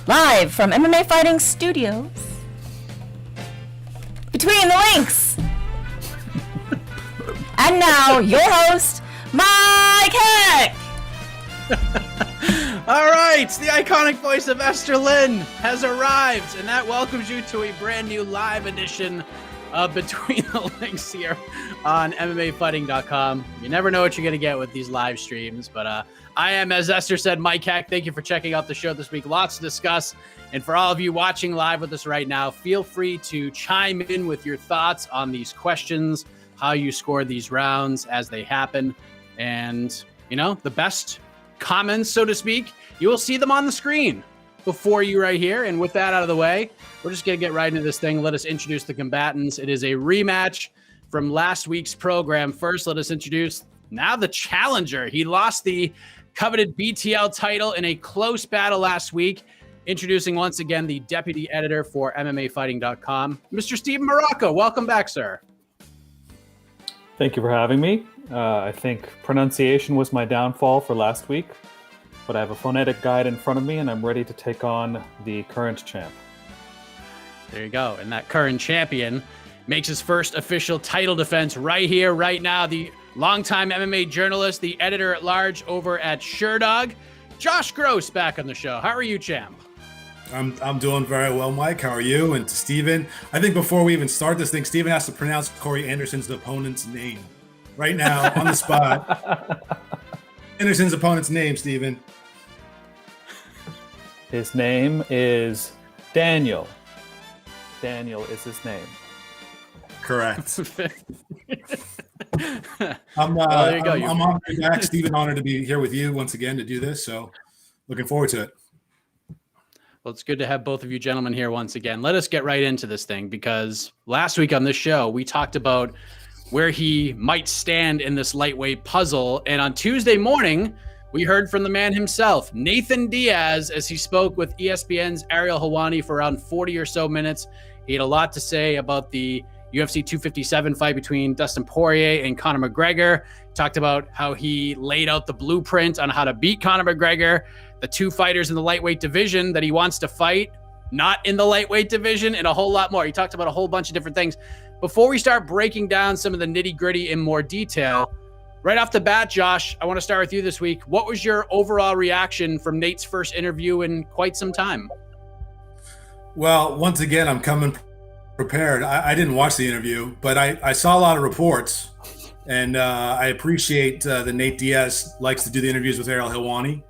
Live from MMA Fighting Studios. Between the links. And now, your host, Mike Heck. All right, the iconic voice of Esther Lynn has arrived, and that welcomes you to a brand new live edition of Between the Links here on MMAfighting.com. You never know what you're going to get with these live streams, but I am, as Esther said, Mike Heck. Thank you for checking out the show this week. Lots to discuss. And for all of you watching live with us right now, feel free to chime in with your thoughts on these questions, how you scored these rounds as they happen. And, you know, the best comments, so to speak, you will see them on the screen before you right here. And with that out of the way, we're just going to get right into this thing. Let us introduce the combatants. It is a rematch from last week's program. First, let us introduce now the challenger. He lost the coveted BTL title in a close battle last week. Introducing once again the deputy editor for MMAfighting.com, Mr. Steve Marrocco. Welcome back, sir. Thank you for having me. I think pronunciation was my downfall for last week, but I have a phonetic guide in front of me, and I'm ready to take on the current champ. There you go. And that current champion makes his first official title defense right here, right now. The longtime MMA journalist, the editor-at-large over at SureDog, Josh Gross, back on the show. How are you, champ? I'm doing very well, Mike. How are you? And to Steven, I think before we even start this thing, Steven has to pronounce Corey Anderson's opponent's name right now on the spot. Anderson's opponent's name, Steven. His name is Daniel. Daniel is his name. Correct. There you go. I'm honored to be back. Steven, honored to be here with you once again to do this. So looking forward to it. Well, it's good to have both of you gentlemen here once again. Let us get right into this thing, because last week on this show, we talked about where he might stand in this lightweight puzzle. And on Tuesday morning, we heard from the man himself, Nate Diaz, as he spoke with ESPN's Ariel Helwani for around 40 or so minutes. He had a lot to say about the UFC 257 fight between Dustin Poirier and Conor McGregor. Talked about how he laid out the blueprint on how to beat Conor McGregor, the two fighters in the lightweight division that he wants to fight, not in the lightweight division, and a whole lot more. He talked about a whole bunch of different things. Before we start breaking down some of the nitty-gritty in more detail, right off the bat, Josh, I want to start with you this week. What was your overall reaction from Nate's first interview in quite some time? Well, once again, I'm coming prepared. I didn't watch the interview, but I saw a lot of reports, and I appreciate that Nate Diaz likes to do the interviews with Ariel Helwani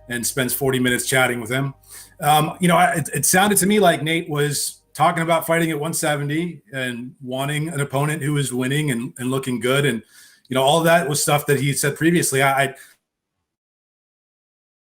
and spends 40 minutes chatting with him. It sounded to me like Nate was talking about fighting at 170 and wanting an opponent who was winning and looking good. And, you know, all of that was stuff that he said previously. I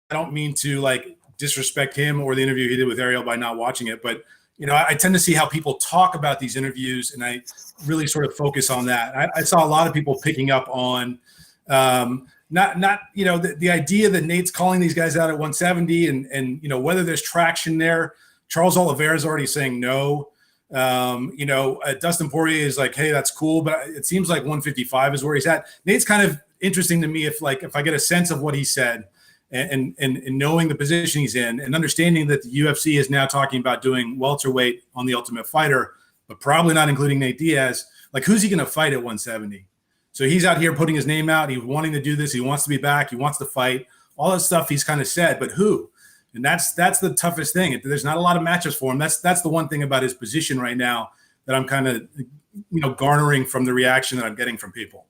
don't mean to like disrespect him or the interview he did with Ariel by not watching it, but you know, I tend to see how people talk about these interviews, and I really sort of focus on that. I saw a lot of people picking up on not you know, the idea that Nate's calling these guys out at 170 and you know, whether there's traction there. Charles Oliveira is already saying no. Dustin Poirier is like, hey, that's cool, but it seems like 155 is where he's at. Nate's kind of interesting to me if I get a sense of what he said. And knowing the position he's in and understanding that the UFC is now talking about doing welterweight on the Ultimate Fighter, but probably not including Nate Diaz. Like, who's he going to fight at 170? So he's out here putting his name out. He's wanting to do this. He wants to be back. He wants to fight. All that stuff he's kind of said, but who? And that's the toughest thing. There's not a lot of matches for him. That's the one thing about his position right now that I'm kind of, you know, garnering from the reaction that I'm getting from people.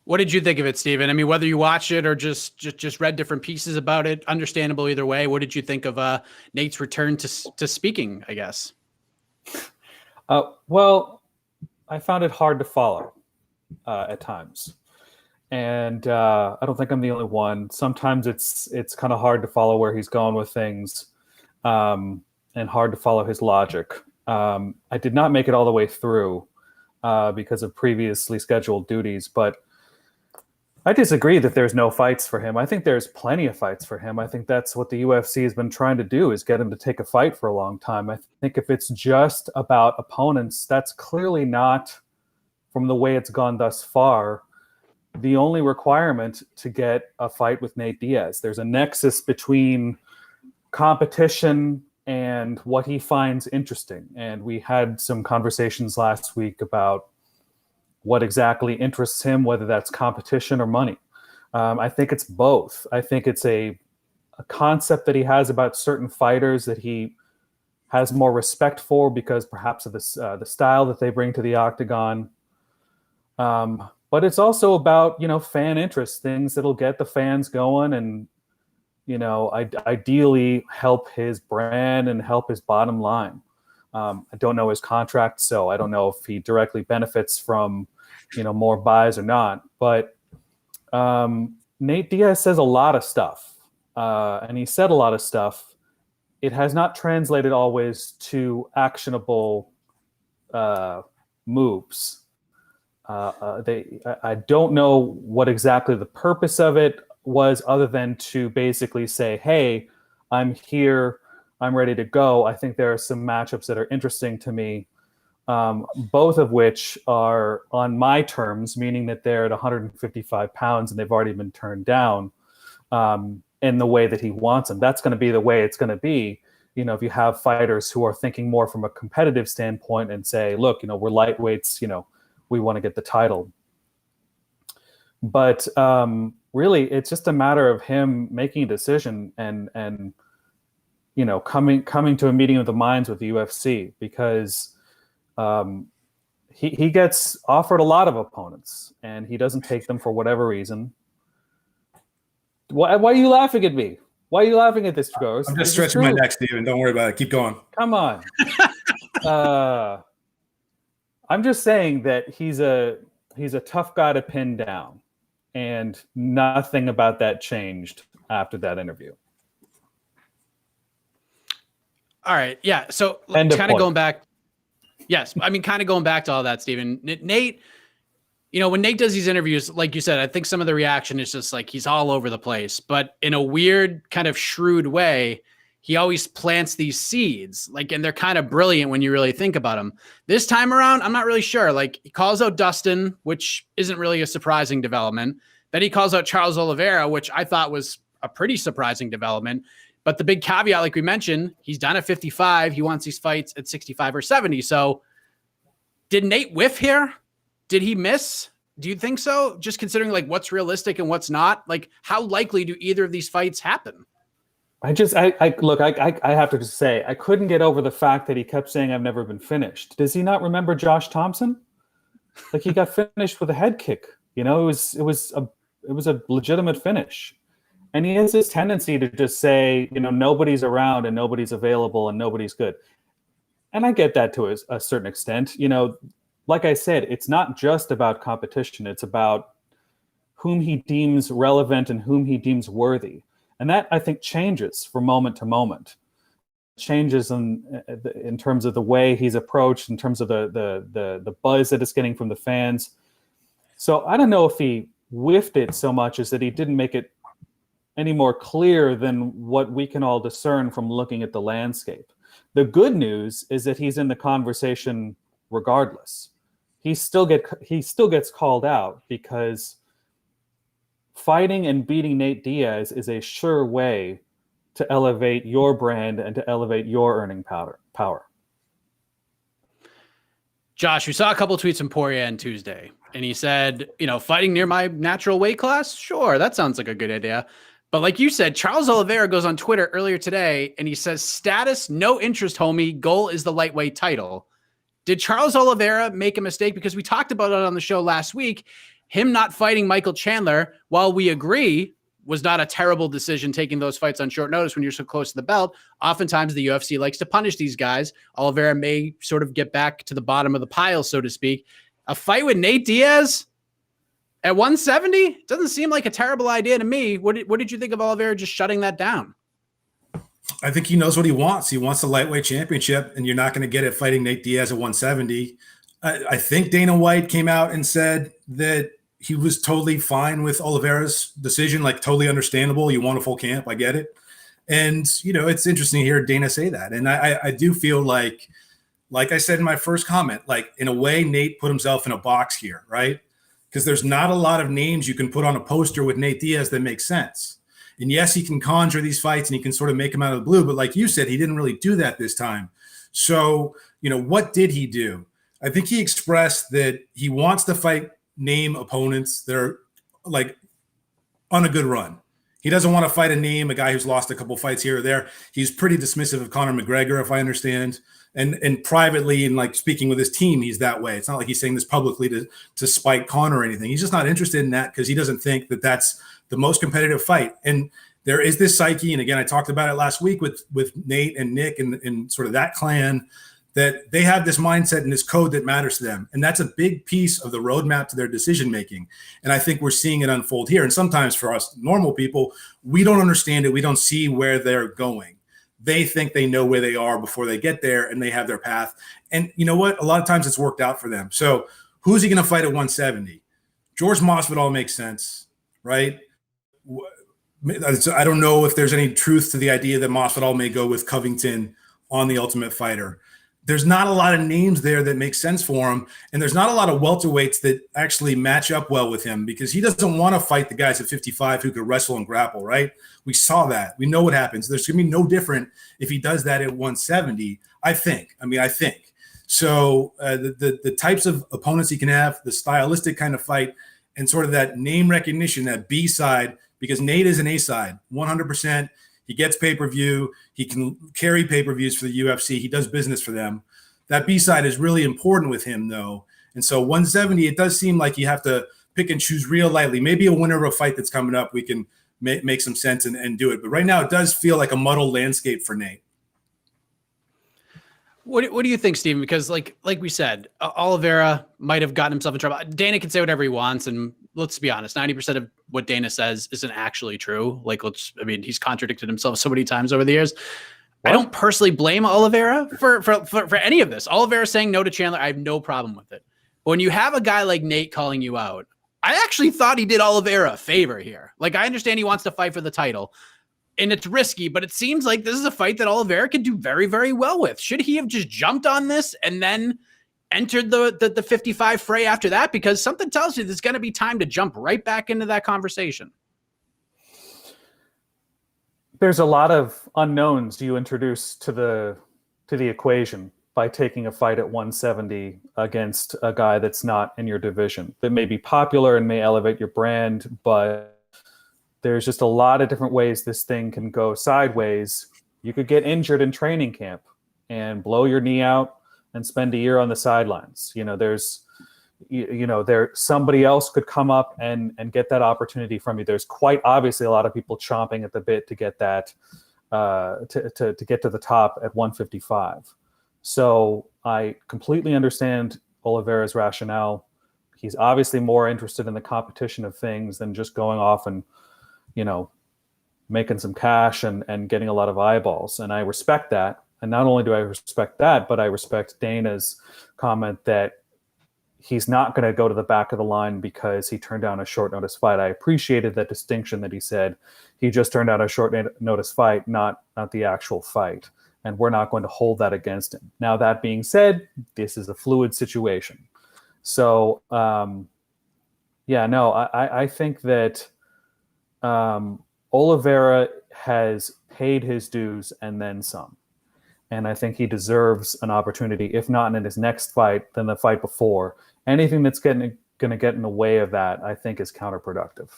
What did you think of it, Steven? I mean, whether you watched it or just read different pieces about it, understandable either way. What did you think of Nate's return to speaking, I guess? Well, I found it hard to follow at times. And I don't think I'm the only one. Sometimes it's kind of hard to follow where he's going with things and hard to follow his logic. I did not make it all the way through because of previously scheduled duties, but I disagree that there's no fights for him. I think there's plenty of fights for him. I think that's what the UFC has been trying to do, is get him to take a fight for a long time. I think if it's just about opponents, that's clearly not, from the way it's gone thus far, the only requirement to get a fight with Nate Diaz. There's a nexus between competition and what he finds interesting. And we had some conversations last week about what exactly interests him, whether that's competition or money. I think it's both. I think it's a concept that he has about certain fighters that he has more respect for because perhaps of the style that they bring to the octagon. But it's also about, fan interest, things that'll get the fans going and, ideally help his brand and help his bottom line. I don't know his contract, so I don't know if he directly benefits from, more buys or not. But Nate Diaz says a lot of stuff, and he said a lot of stuff. It has not translated always to actionable moves. I don't know what exactly the purpose of it was, other than to basically say, hey, I'm here, I'm ready to go. I think there are some matchups that are interesting to me, both of which are on my terms, meaning that they're at 155 pounds and they've already been turned down in the way that he wants them. That's going to be the way it's going to be. If you have fighters who are thinking more from a competitive standpoint and say, look, we're lightweights, we want to get the title. But really, it's just a matter of him making a decision and coming to a meeting of the minds with the UFC, because he gets offered a lot of opponents and he doesn't take them for whatever reason. Why are you laughing at me? Why are you laughing at this, Ghost? I'm just stretching my neck, Steven. Don't worry about it. Keep going. Come on. I'm just saying that he's a tough guy to pin down, and nothing about that changed after that interview. All right. Yeah. So kind of going back. Yes. I mean, kind of going back to all that, Steven. Nate, when Nate does these interviews, like you said, I think some of the reaction is just like he's all over the place, but in a weird kind of shrewd way, he always plants these seeds, and they're kind of brilliant when you really think about them. This time around, I'm not really sure. He calls out Dustin, which isn't really a surprising development. Then he calls out Charles Oliveira, which I thought was a pretty surprising development. But the big caveat, like we mentioned, he's done at 55. He wants these fights at 65 or 70. So did Nate whiff here? Did he miss? Do you think so? Just considering what's realistic and what's not, how likely do either of these fights happen? I have to just say, I couldn't get over the fact that he kept saying, I've never been finished. Does he not remember Josh Thompson? He got finished with a head kick. It was a legitimate finish. And he has this tendency to just say, nobody's around and nobody's available and nobody's good. And I get that to a certain extent. Like I said, it's not just about competition. It's about whom he deems relevant and whom he deems worthy. And that, I think, changes from moment to moment. Changes in terms of the way he's approached, in terms of the buzz that it's getting from the fans. So I don't know if he whiffed it so much as that he didn't make it any more clear than what we can all discern from looking at the landscape. The good news is that he's in the conversation regardless. He still gets called out, because fighting and beating Nate Diaz is a sure way to elevate your brand and to elevate your earning power. Josh, we saw a couple of tweets from Poirier on Tuesday, and he said, fighting near my natural weight class? Sure, that sounds like a good idea. But like you said, Charles Oliveira goes on Twitter earlier today, and he says, status, no interest, homie. Goal is the lightweight title. Did Charles Oliveira make a mistake? Because we talked about it on the show last week. Him not fighting Michael Chandler, while we agree, was not a terrible decision, taking those fights on short notice when you're so close to the belt. Oftentimes the UFC likes to punish these guys. Oliveira may sort of get back to the bottom of the pile, so to speak. A fight with Nate Diaz at 170 doesn't seem like a terrible idea to me. What did you think of Oliveira just shutting that down? I think he knows what he wants. He wants the lightweight championship, and you're not going to get it fighting Nate Diaz at 170. I think Dana White came out and said that he was totally fine with Oliveira's decision, totally understandable. You want a full camp. I get it. And, it's interesting to hear Dana say that. And I do feel like I said in my first comment, in a way, Nate put himself in a box here, right? Because there's not a lot of names you can put on a poster with Nate Diaz that makes sense. And yes, he can conjure these fights and he can sort of make them out of the blue. But like you said, he didn't really do that this time. So, what did he do? I think he expressed that he wants to fight name opponents that are like on a good run. He doesn't want to fight a guy who's lost a couple fights here or there. He's pretty dismissive of Conor McGregor, if I understand. And privately, and like speaking with his team, he's that way. It's not like he's saying this publicly to spite Conor or anything. He's just not interested in that because he doesn't think that that's the most competitive fight. And there is this psyche, and again, I talked about it last week with Nate and Nick and sort of that clan, that they have this mindset and this code that matters to them. And that's a big piece of the roadmap to their decision-making. And I think we're seeing it unfold here. And sometimes for us normal people, we don't understand it. We don't see where they're going. They think they know where they are before they get there, and they have their path. And you know what? A lot of times it's worked out for them. So who's he going to fight at 170? George Masvidal makes sense, right? I don't know if there's any truth to the idea that Masvidal may go with Covington on the Ultimate Fighter. There's not a lot of names there that make sense for him. And there's not a lot of welterweights that actually match up well with him because he doesn't want to fight the guys at 55 who could wrestle and grapple, right? We saw that. We know what happens. There's going to be no different if he does that at 170, I think. So the types of opponents he can have, the stylistic kind of fight, and sort of that name recognition, that B side, because Nate is an A side, 100%. He gets pay-per-view. He can carry pay-per-views for the UFC. He does business for them. That B-side is really important with him, though. And so 170, it does seem like you have to pick and choose real lightly. Maybe a winner of a fight that's coming up, we can make some sense and do it. But right now, it does feel like a muddled landscape for Nate. What do you think, Steven? Because like we said, Oliveira might have gotten himself in trouble. Dana can say whatever he wants, and let's be honest, 90% of what Dana says isn't actually true. He's contradicted himself so many times over the years. What? I don't personally blame Oliveira for any of this. Oliveira saying no to Chandler, I have no problem with it. But when you have a guy like Nate calling you out, I actually thought he did Oliveira a favor here. Like, I understand he wants to fight for the title, and it's risky, but it seems like this is a fight that Oliveira could do very, very well with. Should he have just jumped on this and then entered the 55 fray after that? Because something tells you there's going to be time to jump right back into that conversation. There's a lot of unknowns you introduce to the equation by taking a fight at 170 against a guy that's not in your division. That may be popular and may elevate your brand, but there's just a lot of different ways this thing can go sideways. You could get injured in training camp and blow your knee out and spend a year on the sidelines. Somebody else could come up and get that opportunity from you. There's quite obviously a lot of people chomping at the bit to get that, to get to the top at 155. So I completely understand Oliveira's rationale. He's obviously more interested in the competition of things than just going off and, making some cash and getting a lot of eyeballs. And I respect that. And not only do I respect that, but I respect Dana's comment that he's not going to go to the back of the line because he turned down a short notice fight. I appreciated that distinction that he said he just turned down a short notice fight, not the actual fight. And we're not going to hold that against him. Now, that being said, this is a fluid situation. So, I think that Oliveira has paid his dues and then some. And I think he deserves an opportunity, if not in his next fight, then the fight before. Anything that's going to get in the way of that, I think, is counterproductive.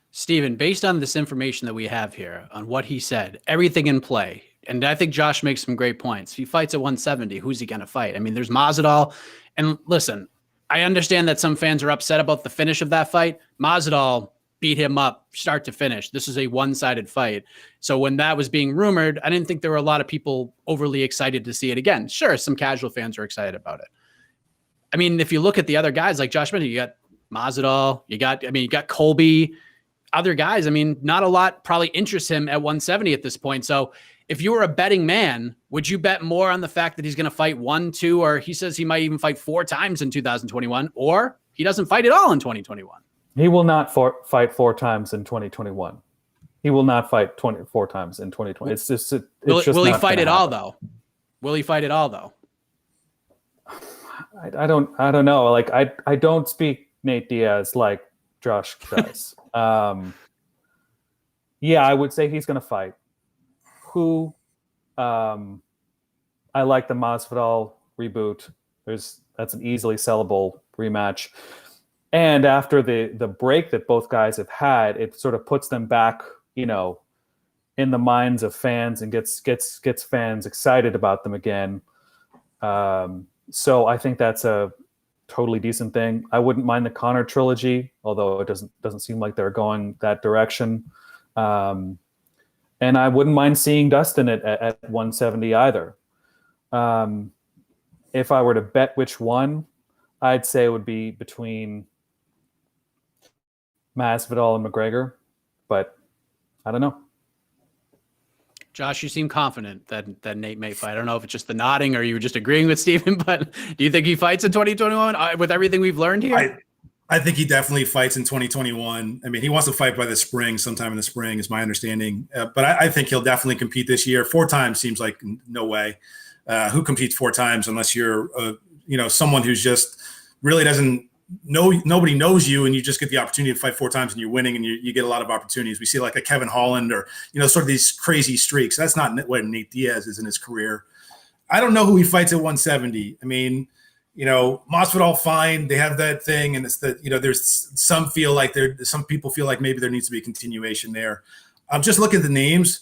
Steven, based on this information that we have here, on what he said, everything in play, and I think Josh makes some great points. If he fights at 170, who's he going to fight? I mean, there's Masvidal. And listen, I understand that some fans are upset about the finish of that fight. Masvidal beat him up start to finish. This is a one-sided fight. So when that was being rumored, I didn't think there were a lot of people overly excited to see it again. Sure, some casual fans are excited about it. I mean, if you look at the other guys, like Josh mentioned, you got Masvidal, you got Colby, other guys. I mean, not a lot probably interests him at 170 at this point. So if you were a betting man, would you bet more on the fact that he's going to fight 1, 2, or he says he might even fight 4 times in 2021, or he doesnn't fight at all in 2021? He will not fight 4 times in 2021. He will not fight 4 times in 2020. It's just will he fight at all though? Will he fight at all though? I don't know. Like I don't speak Nate Diaz like Josh does. Yeah, I would say he's going to fight. Who? I like the Masvidal reboot. That's an easily sellable rematch. And after the break that both guys have had, it sort of puts them back, in the minds of fans and gets fans excited about them again. So I think that's a totally decent thing. I wouldn't mind the Conor trilogy, although it doesn't seem like they're going that direction. And I wouldn't mind seeing Dustin at 170 either. If I were to bet which one, I'd say it would be between Masvidal and McGregor, but I don't know. Josh, you seem confident that Nate may fight. I don't know if it's just the nodding or you were just agreeing with Steven, but do you think he fights in 2021 with everything we've learned here? I think he definitely fights in 2021. I mean, he wants to fight by the spring, sometime in the spring is my understanding. But I think he'll definitely compete this year. 4 times seems like no way. Who competes 4 times unless you're, someone who's just really doesn't know, nobody knows you, and you just get the opportunity to fight 4 times and you're winning, and you get a lot of opportunities. We see like a Kevin Holland or, sort of these crazy streaks. That's not what Nate Diaz is in his career. I don't know who he fights at 170. I mean, Masvidal, fine. They have that thing. And it's that, there's some people feel like maybe there needs to be a continuation there. I'm just looking at the names.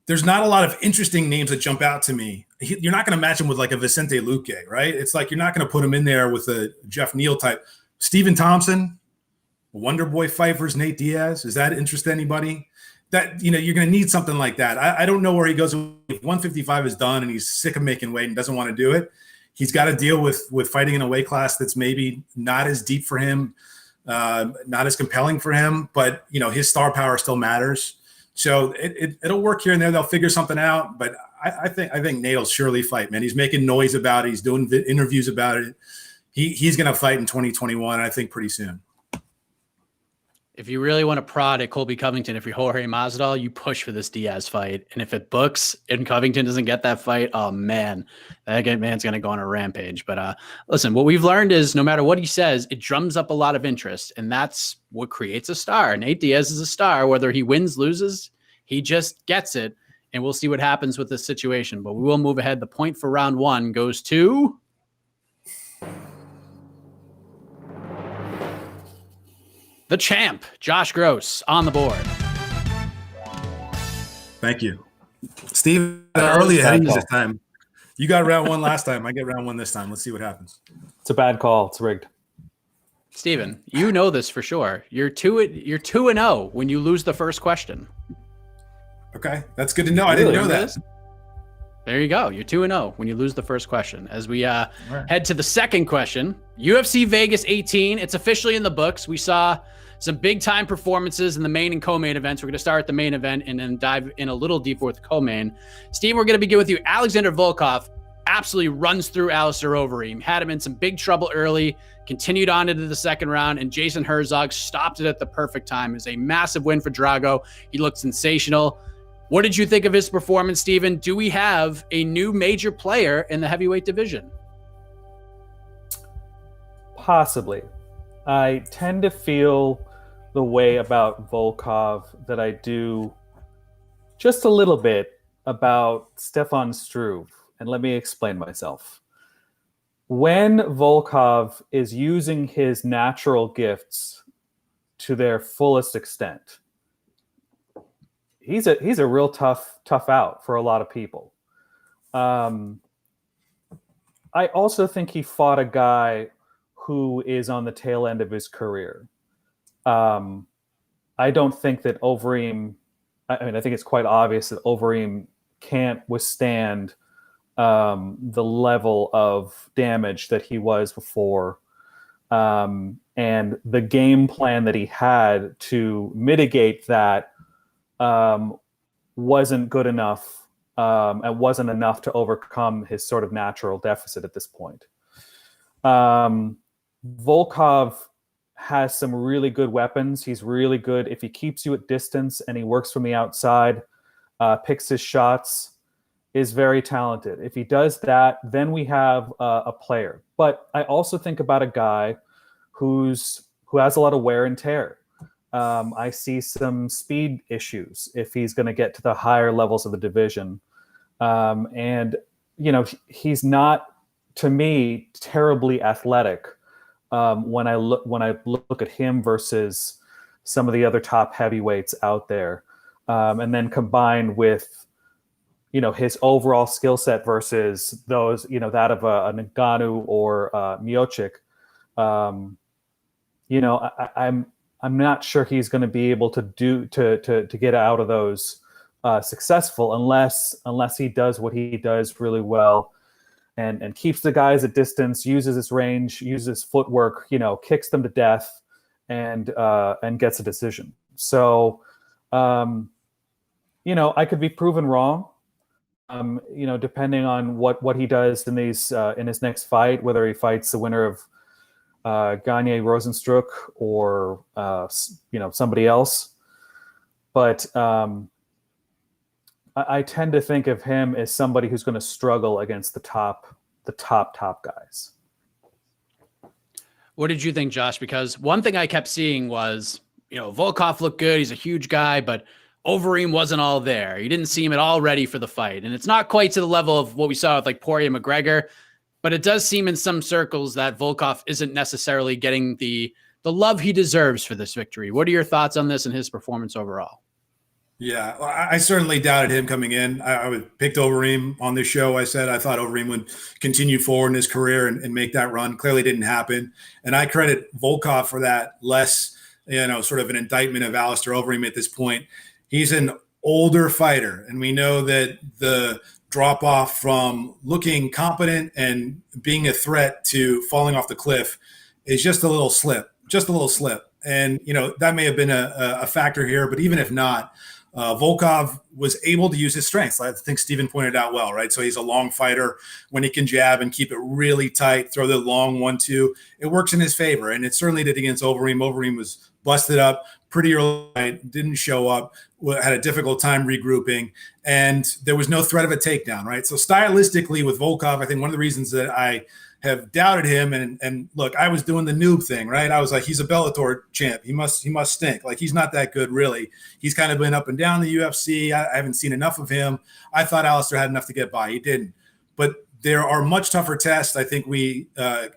There's not a lot of interesting names that jump out to me. You're not going to match him with like a Vicente Luque, right? It's like, you're not going to put him in there with a Jeff Neal type. Stephen Thompson, Wonder Boy fight versus Nate Diaz. Does that interest anybody? That, you're going to need something like that. I don't know where he goes. If 155 is done and he's sick of making weight and doesn't want to do it, he's got to deal with fighting in a weight class that's maybe not as deep for him, not as compelling for him, but his star power still matters. So it'll work here and there. They'll figure something out. But I think Nate will surely fight, man. He's making noise about it. He's doing interviews about it. He's going to fight in 2021, I think, pretty soon. If you really want to prod at Colby Covington, if you're Jorge Masvidal, you push for this Diaz fight. And if it books and Covington doesn't get that fight, oh, man, that man's going to go on a rampage. But listen, what we've learned is no matter what he says, it drums up a lot of interest. And that's what creates a star. Nate Diaz is a star. Whether he wins, loses, he just gets it. And we'll see what happens with this situation. But we will move ahead. The point for round 1 goes to... the champ, Josh Gross, on the board. Thank you. Steve, early ahead this time. You got round 1 last time. I get round 1 this time. Let's see what happens. It's a bad call. It's rigged. Steven, you know this for sure. You're 2-0 when you lose the first question. Okay, that's good to know. I didn't know that. There you go. You're 2-0 when you lose the first question. As we head to the second question, UFC Vegas 18. It's officially in the books. We saw some big time performances in the main and co-main events. We're going to start at the main event and then dive in a little deeper with the co-main. Steve, we're going to begin with you. Alexander Volkov absolutely runs through Alistair Overeem. Had him in some big trouble early, continued on into the second round, and Jason Herzog stopped it at the perfect time. It was a massive win for Drago. He looked sensational. What did you think of his performance, Steven? Do we have a new major player in the heavyweight division? Possibly. I tend to feel the way about Volkov that I do just a little bit about Stefan Struve. And let me explain myself. When Volkov is using his natural gifts to their fullest extent, he's a real tough out for a lot of people. I also think he fought a guy who is on the tail end of his career. I don't think that Overeem, I think it's quite obvious that Overeem can't withstand the level of damage that he was before. And the game plan that he had to mitigate that wasn't good enough. It wasn't enough to overcome his sort of natural deficit at this point. Volkov has some really good weapons. He's really good if he keeps you at distance and he works from the outside, picks his shots, is very talented. If he does that, then we have a player. But I also think about a guy who has a lot of wear and tear. I see some speed issues if he's going to get to the higher levels of the division. And, he's not, to me, terribly athletic when I look at him versus some of the other top heavyweights out there. And then combined with, his overall skill set versus those, that of a Ngannou or Miocic. I'm not sure he's going to be able to get out of those successful unless he does what he does really well and keeps the guys at distance, uses his range, uses his footwork, kicks them to death and gets a decision. So, I could be proven wrong. Depending on what he does in his next fight, whether he fights the winner of Gagne Rosenstruck or somebody else. But I tend to think of him as somebody who's going to struggle against the top guys. What did you think, Josh? Because one thing I kept seeing was, Volkov looked good. He's a huge guy, but Overeem wasn't all there. He didn't seem at all ready for the fight. And it's not quite to the level of what we saw with like Poirier McGregor, but it does seem in some circles that Volkov isn't necessarily getting the love he deserves for this victory. What are your thoughts on this and his performance overall? Yeah, I certainly doubted him coming in. I picked Overeem on this show. I said I thought Overeem would continue forward in his career and make that run. Clearly didn't happen. And I credit Volkov for that less, sort of an indictment of Alistair Overeem at this point. He's an older fighter, and we know that the drop off from looking competent and being a threat to falling off the cliff is just a little slip. And, that may have been a factor here, but even if not, Volkov was able to use his strengths. I think Steven pointed out well, right? So he's a long fighter. When he can jab and keep it really tight, throw the long 1-2, it works in his favor. And it certainly did against Overeem. Overeem was busted up pretty early, didn't show up, had a difficult time regrouping, and there was no threat of a takedown, right? So stylistically with Volkov, I think one of the reasons that I have doubted him, and look, I was doing the noob thing, right? I was like, he's a Bellator champ. He must stink. Like, he's not that good, really. He's kind of been up and down the UFC. I haven't seen enough of him. I thought Alistair had enough to get by. He didn't. But there are much tougher tests. I think we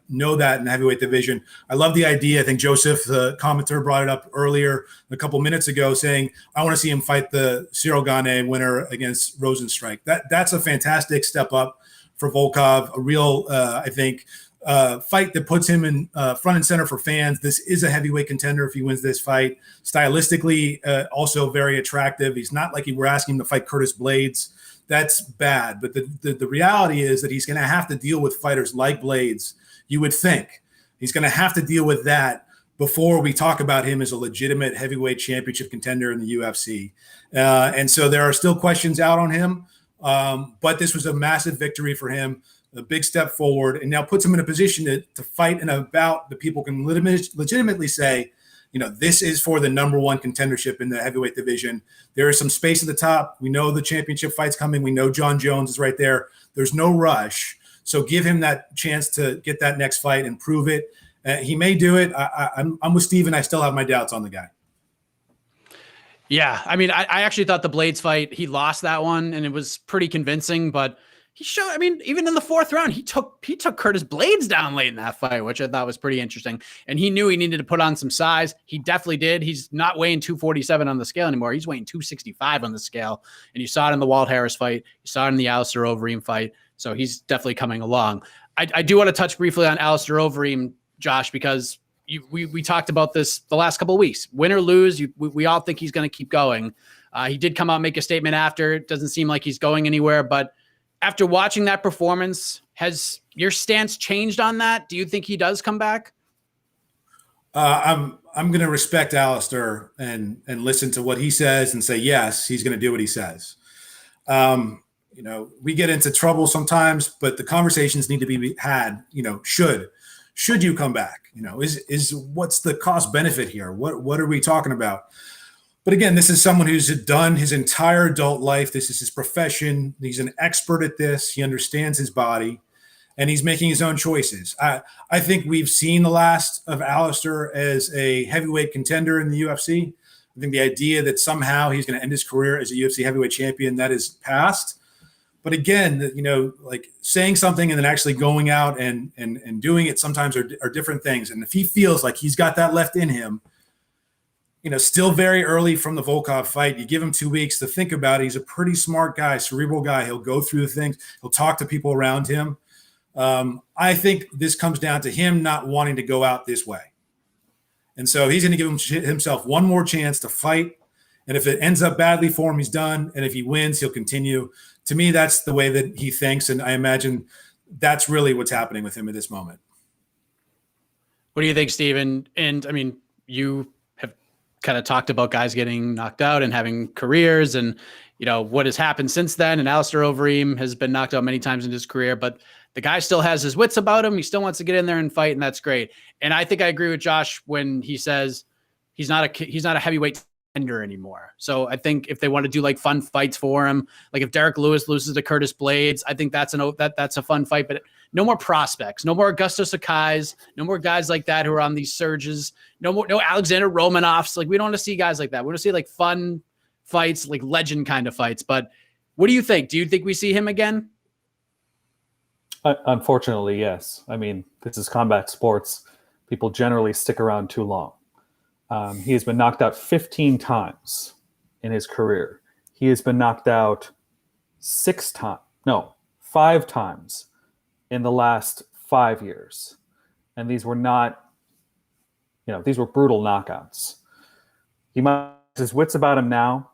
know that in the heavyweight division. I love the idea. I think Joseph, the commentator, brought it up earlier a couple minutes ago, saying, I want to see him fight the Cyril Gane winner against Rosenstrike. That's a fantastic step up for Volkov, a real, I think, fight that puts him in front and center for fans. This is a heavyweight contender if he wins this fight. Stylistically, also very attractive. He's not like we're asking him to fight Curtis Blades. That's bad. But the reality is that he's going to have to deal with fighters like Blades. You would think he's going to have to deal with that before we talk about him as a legitimate heavyweight championship contender in the UFC. And so there are still questions out on him. But this was a massive victory for him, a big step forward, and now puts him in a position to fight in a bout that people can legitimately say, this is for the number one contendership in the heavyweight division. There is some space at the top. We know the championship fight's coming. We know John Jones is right there. There's no rush. So give him that chance to get that next fight and prove it. He may do it. I'm with Steven. I still have my doubts on the guy. Yeah, I mean, I actually thought the Blades fight, he lost that one, and it was pretty convincing, but he showed, I mean, even in the fourth round, he took Curtis Blades down late in that fight, which I thought was pretty interesting. And he knew he needed to put on some size. He definitely did. He's not weighing 247 on the scale anymore. He's weighing 265 on the scale. And you saw it in the Walt Harris fight. You saw it in the Alistair Overeem fight. So he's definitely coming along. I do want to touch briefly on Alistair Overeem, Josh, because we talked about this the last couple of weeks. Win or lose, we all think he's going to keep going. He did come out and make a statement after. It doesn't seem like he's going anywhere, but after watching that performance, has your stance changed on that? Do you think he does come back? I'm going to respect Alistair and listen to what he says and say, yes, he's going to do what he says. We get into trouble sometimes, but the conversations need to be had, should you come back? Is what's the cost benefit here? What are we talking about? But again, this is someone who's done his entire adult life. This is his profession. He's an expert at this. He understands his body. and he's making his own choices. I think we've seen the last of Alistair as a heavyweight contender in the UFC. I think the idea that somehow he's going to end his career as a UFC heavyweight champion, that is past. But again, like saying something and then actually going out and doing it sometimes are different things. And if he feels like he's got that left in him, still very early from the Volkov fight, you give him 2 weeks to think about it. He's a pretty smart guy, cerebral guy. He'll go through the things. He'll talk to people around him. I think this comes down to him not wanting to go out this way. And so he's going to give himself one more chance to fight. And if it ends up badly for him, he's done. And if he wins, he'll continue. To me, that's the way that he thinks. And I imagine that's really what's happening with him at this moment. What do you think, Steven? And I mean, you have kind of talked about guys getting knocked out and having careers and, what has happened since then. And Alistair Overeem has been knocked out many times in his career, but the guy still has his wits about him. He still wants to get in there and fight, and that's great. And I think I agree with Josh when he says he's not a heavyweight contender anymore. So I think if they want to do like fun fights for him, like if Derek Lewis loses to Curtis Blades, I think that's a fun fight. But no more prospects, no more Augusto Sakai's, no more guys like that who are on these surges. No Alexander Romanovs. Like we don't want to see guys like that. We want to see like fun fights, like legend kind of fights. But what do you think? Do you think we see him again? Unfortunately, yes. I mean, this is combat sports. People generally stick around too long. He has been knocked out 15 times in his career. He has been knocked out 5 times in the last 5 years. And these were not, these were brutal knockouts. He might have his wits about him now,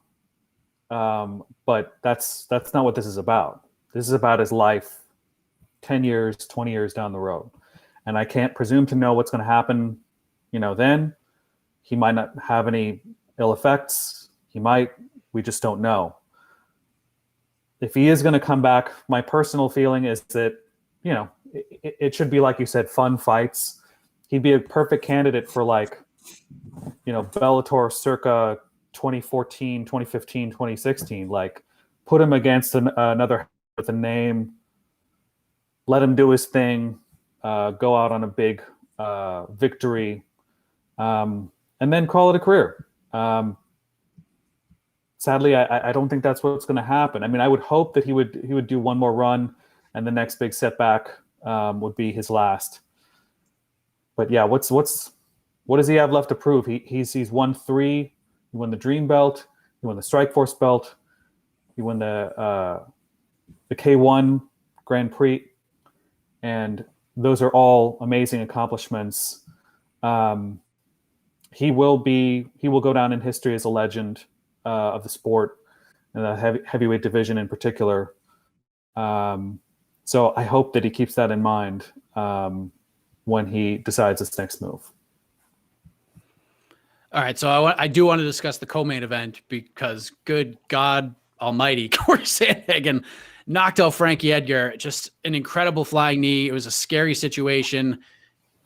but that's not what this is about. This is about his life 10 years, 20 years down the road. And I can't presume to know what's going to happen, then. He might not have any ill effects. He might. We just don't know. If he is going to come back, my personal feeling is that, it should be, like you said, fun fights. He'd be a perfect candidate for Bellator circa 2014, 2015, 2016. Like, put him against another with a name, let him do his thing, go out on a big victory, and then call it a career. Sadly, I don't think that's what's going to happen. I mean, I would hope that he would do one more run, and the next big setback would be his last. But yeah, what does he have left to prove? He's won 3. He won the Dream Belt. He won the Strikeforce Belt. He won the K1 Grand Prix, and those are all amazing accomplishments. He will go down in history as a legend of the sport, and the heavyweight division in particular. So I hope that he keeps that in mind when he decides his next move. All right, so I do want to discuss the co-main event because, good God Almighty, Cory Sandhagen knocked out Frankie Edgar. Just an incredible flying knee. It was a scary situation,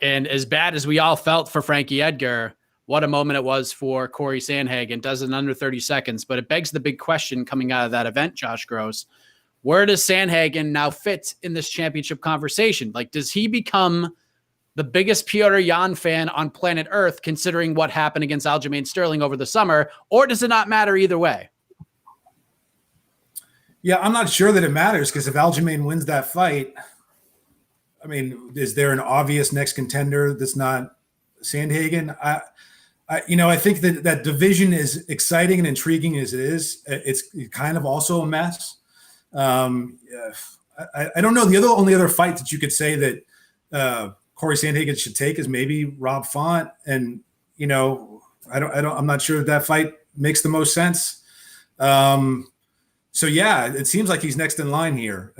and as bad as we all felt for Frankie Edgar, what a moment it was for Cory Sandhagen. Does it in under 30 seconds, but it begs the big question coming out of that event, Josh Gross. Where does Sandhagen now fit in this championship conversation? Like, does he become the biggest Petr Yan fan on planet Earth, considering what happened against Aljamain Sterling over the summer, or does it not matter either way? Yeah, I'm not sure that it matters, because if Aljamain wins that fight, I mean, is there an obvious next contender that's not Sandhagen? I think that division is exciting and intriguing as it is. It's kind of also a mess. I don't know. The only other fight that you could say that Cory Sandhagen should take is maybe Rob Font, and I'm not sure that fight makes the most sense. So yeah, it seems like he's next in line here.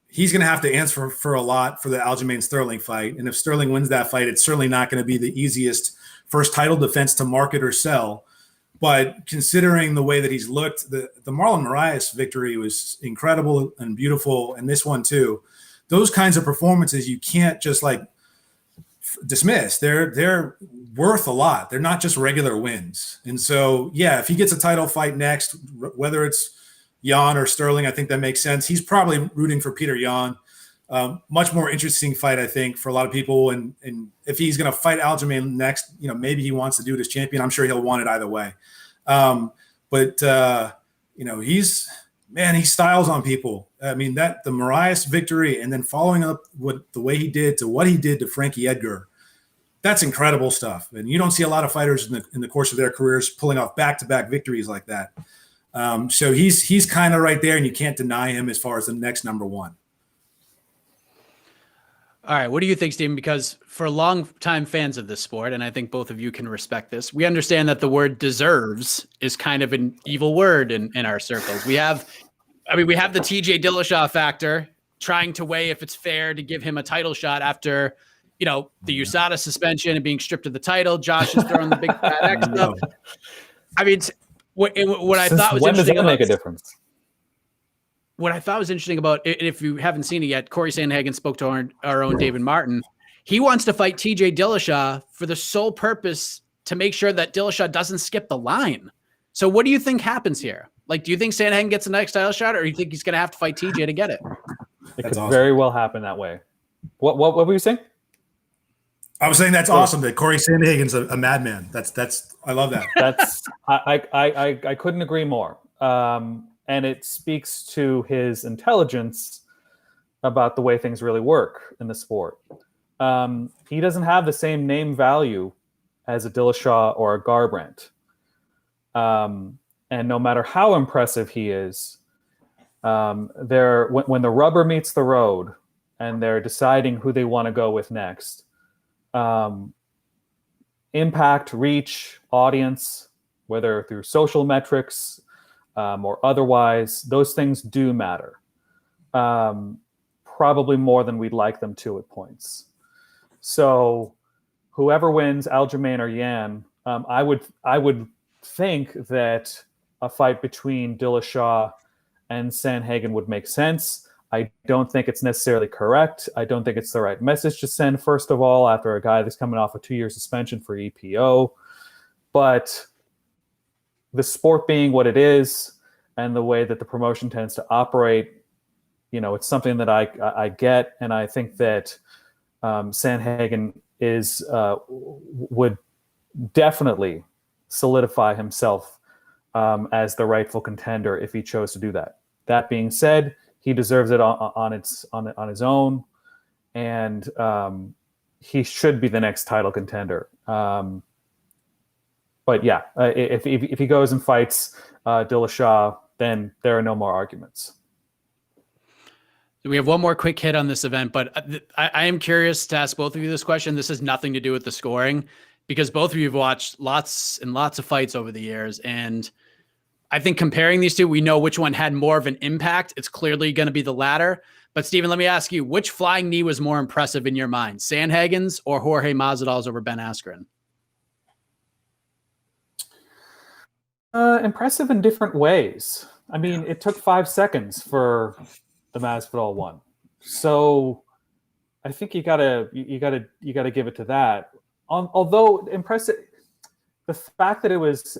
He's going to have to answer for a lot for the Aljamain Sterling fight, and if Sterling wins that fight, it's certainly not going to be the easiest first title defense to market or sell. But considering the way that he's looked, the Marlon Moraes victory was incredible and beautiful, and this one too. Those kinds of performances you can't just dismiss. They're worth a lot. They're not just regular wins. And so, yeah, if he gets a title fight next, whether it's Yan or Sterling, I think that makes sense. He's probably rooting for Petr Yan. Much more interesting fight, I think, for a lot of people. And if he's going to fight Aljamain next, maybe he wants to do it as champion. I'm sure he'll want it either way. He styles on people. I mean, the Moraes victory and then following up the way he did to what he did to Frankie Edgar, that's incredible stuff. And you don't see a lot of fighters in the course of their careers pulling off back-to-back victories like that. So he's kind of right there, and you can't deny him as far as the next number one. All right. What do you think, Steven? Because for longtime fans of this sport, and I think both of you can respect this, we understand that the word deserves is kind of an evil word in our circles. We have the TJ Dillashaw factor, trying to weigh if it's fair to give him a title shot after, the USADA suspension and being stripped of the title. Josh is throwing the big fat X up. I mean, what I thought was interesting does that make a difference? What I thought was interesting about, if you haven't seen it yet, Cory Sandhagen spoke to our own David Martin. He wants to fight TJ Dillashaw for the sole purpose to make sure that Dillashaw doesn't skip the line. So what do you think happens here? Like, do you think Sandhagen gets the next title shot, or do you think he's going to have to fight TJ to get it? It could very well happen that way. What were you saying? I was saying that's awesome that Cory Sandhagen's a madman. That's I love that. I couldn't agree more. And it speaks to his intelligence about the way things really work in the sport. He doesn't have the same name value as a Dillashaw or a Garbrandt. And no matter how impressive he is, when the rubber meets the road and they're deciding who they want to go with next, impact, reach, audience, whether through social metrics, or otherwise, those things do matter. Probably more than we'd like them to at points. So whoever wins, Aljamain or Yan, I would think that a fight between Dillashaw and Sandhagen would make sense. I don't think it's necessarily correct. I don't think it's the right message to send, first of all, after a guy that's coming off a 2-year suspension for EPO. But the sport being what it is and the way that the promotion tends to operate, it's something that I get. And I think that Sandhagen would definitely solidify himself as the rightful contender if he chose to do that. That being said, he deserves it on his own, and he should be the next title contender. But yeah, if he goes and fights Dillashaw, then there are no more arguments. We have one more quick hit on this event, but I am curious to ask both of you this question. This has nothing to do with the scoring, because both of you have watched lots and lots of fights over the years. And I think comparing these two, we know which one had more of an impact. It's clearly going to be the latter. But Steven, let me ask you, which flying knee was more impressive in your mind, Sandhagen's or Jorge Masvidal's over Ben Askren? Impressive in different ways. I mean, it took 5 seconds for the Masvidal one, so I think you gotta give it to that. Although impressive, the fact that it was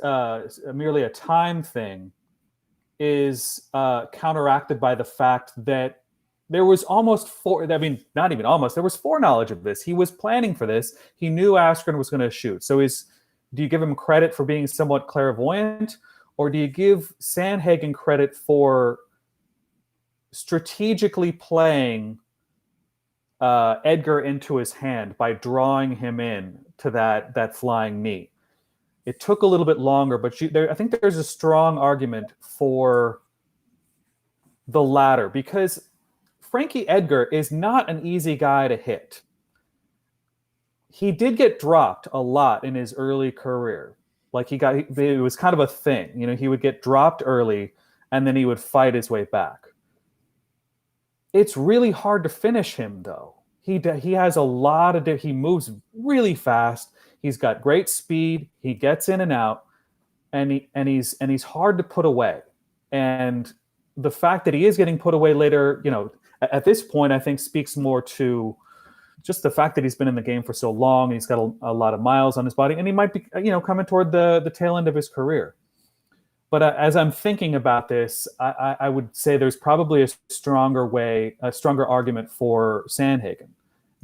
merely a time thing is counteracted by the fact that there was not even almost. There was foreknowledge of this. He was planning for this. He knew Askren was going to shoot. So do you give him credit for being somewhat clairvoyant, or do you give Sandhagen credit for strategically playing Edgar into his hand by drawing him in to that flying knee? It took a little bit longer, but I think there's a strong argument for the latter, because Frankie Edgar is not an easy guy to hit. He did get dropped a lot in his early career. Like it was kind of a thing. He would get dropped early and then he would fight his way back. It's really hard to finish him, though. He has a lot of he moves really fast. He's got great speed. He gets in and out, and he's hard to put away. And the fact that he is getting put away later, at this point, I think speaks more to just the fact that he's been in the game for so long, and he's got a lot of miles on his body, and he might be, coming toward the tail end of his career. But as I'm thinking about this, I would say there's probably a stronger argument for Sandhagen,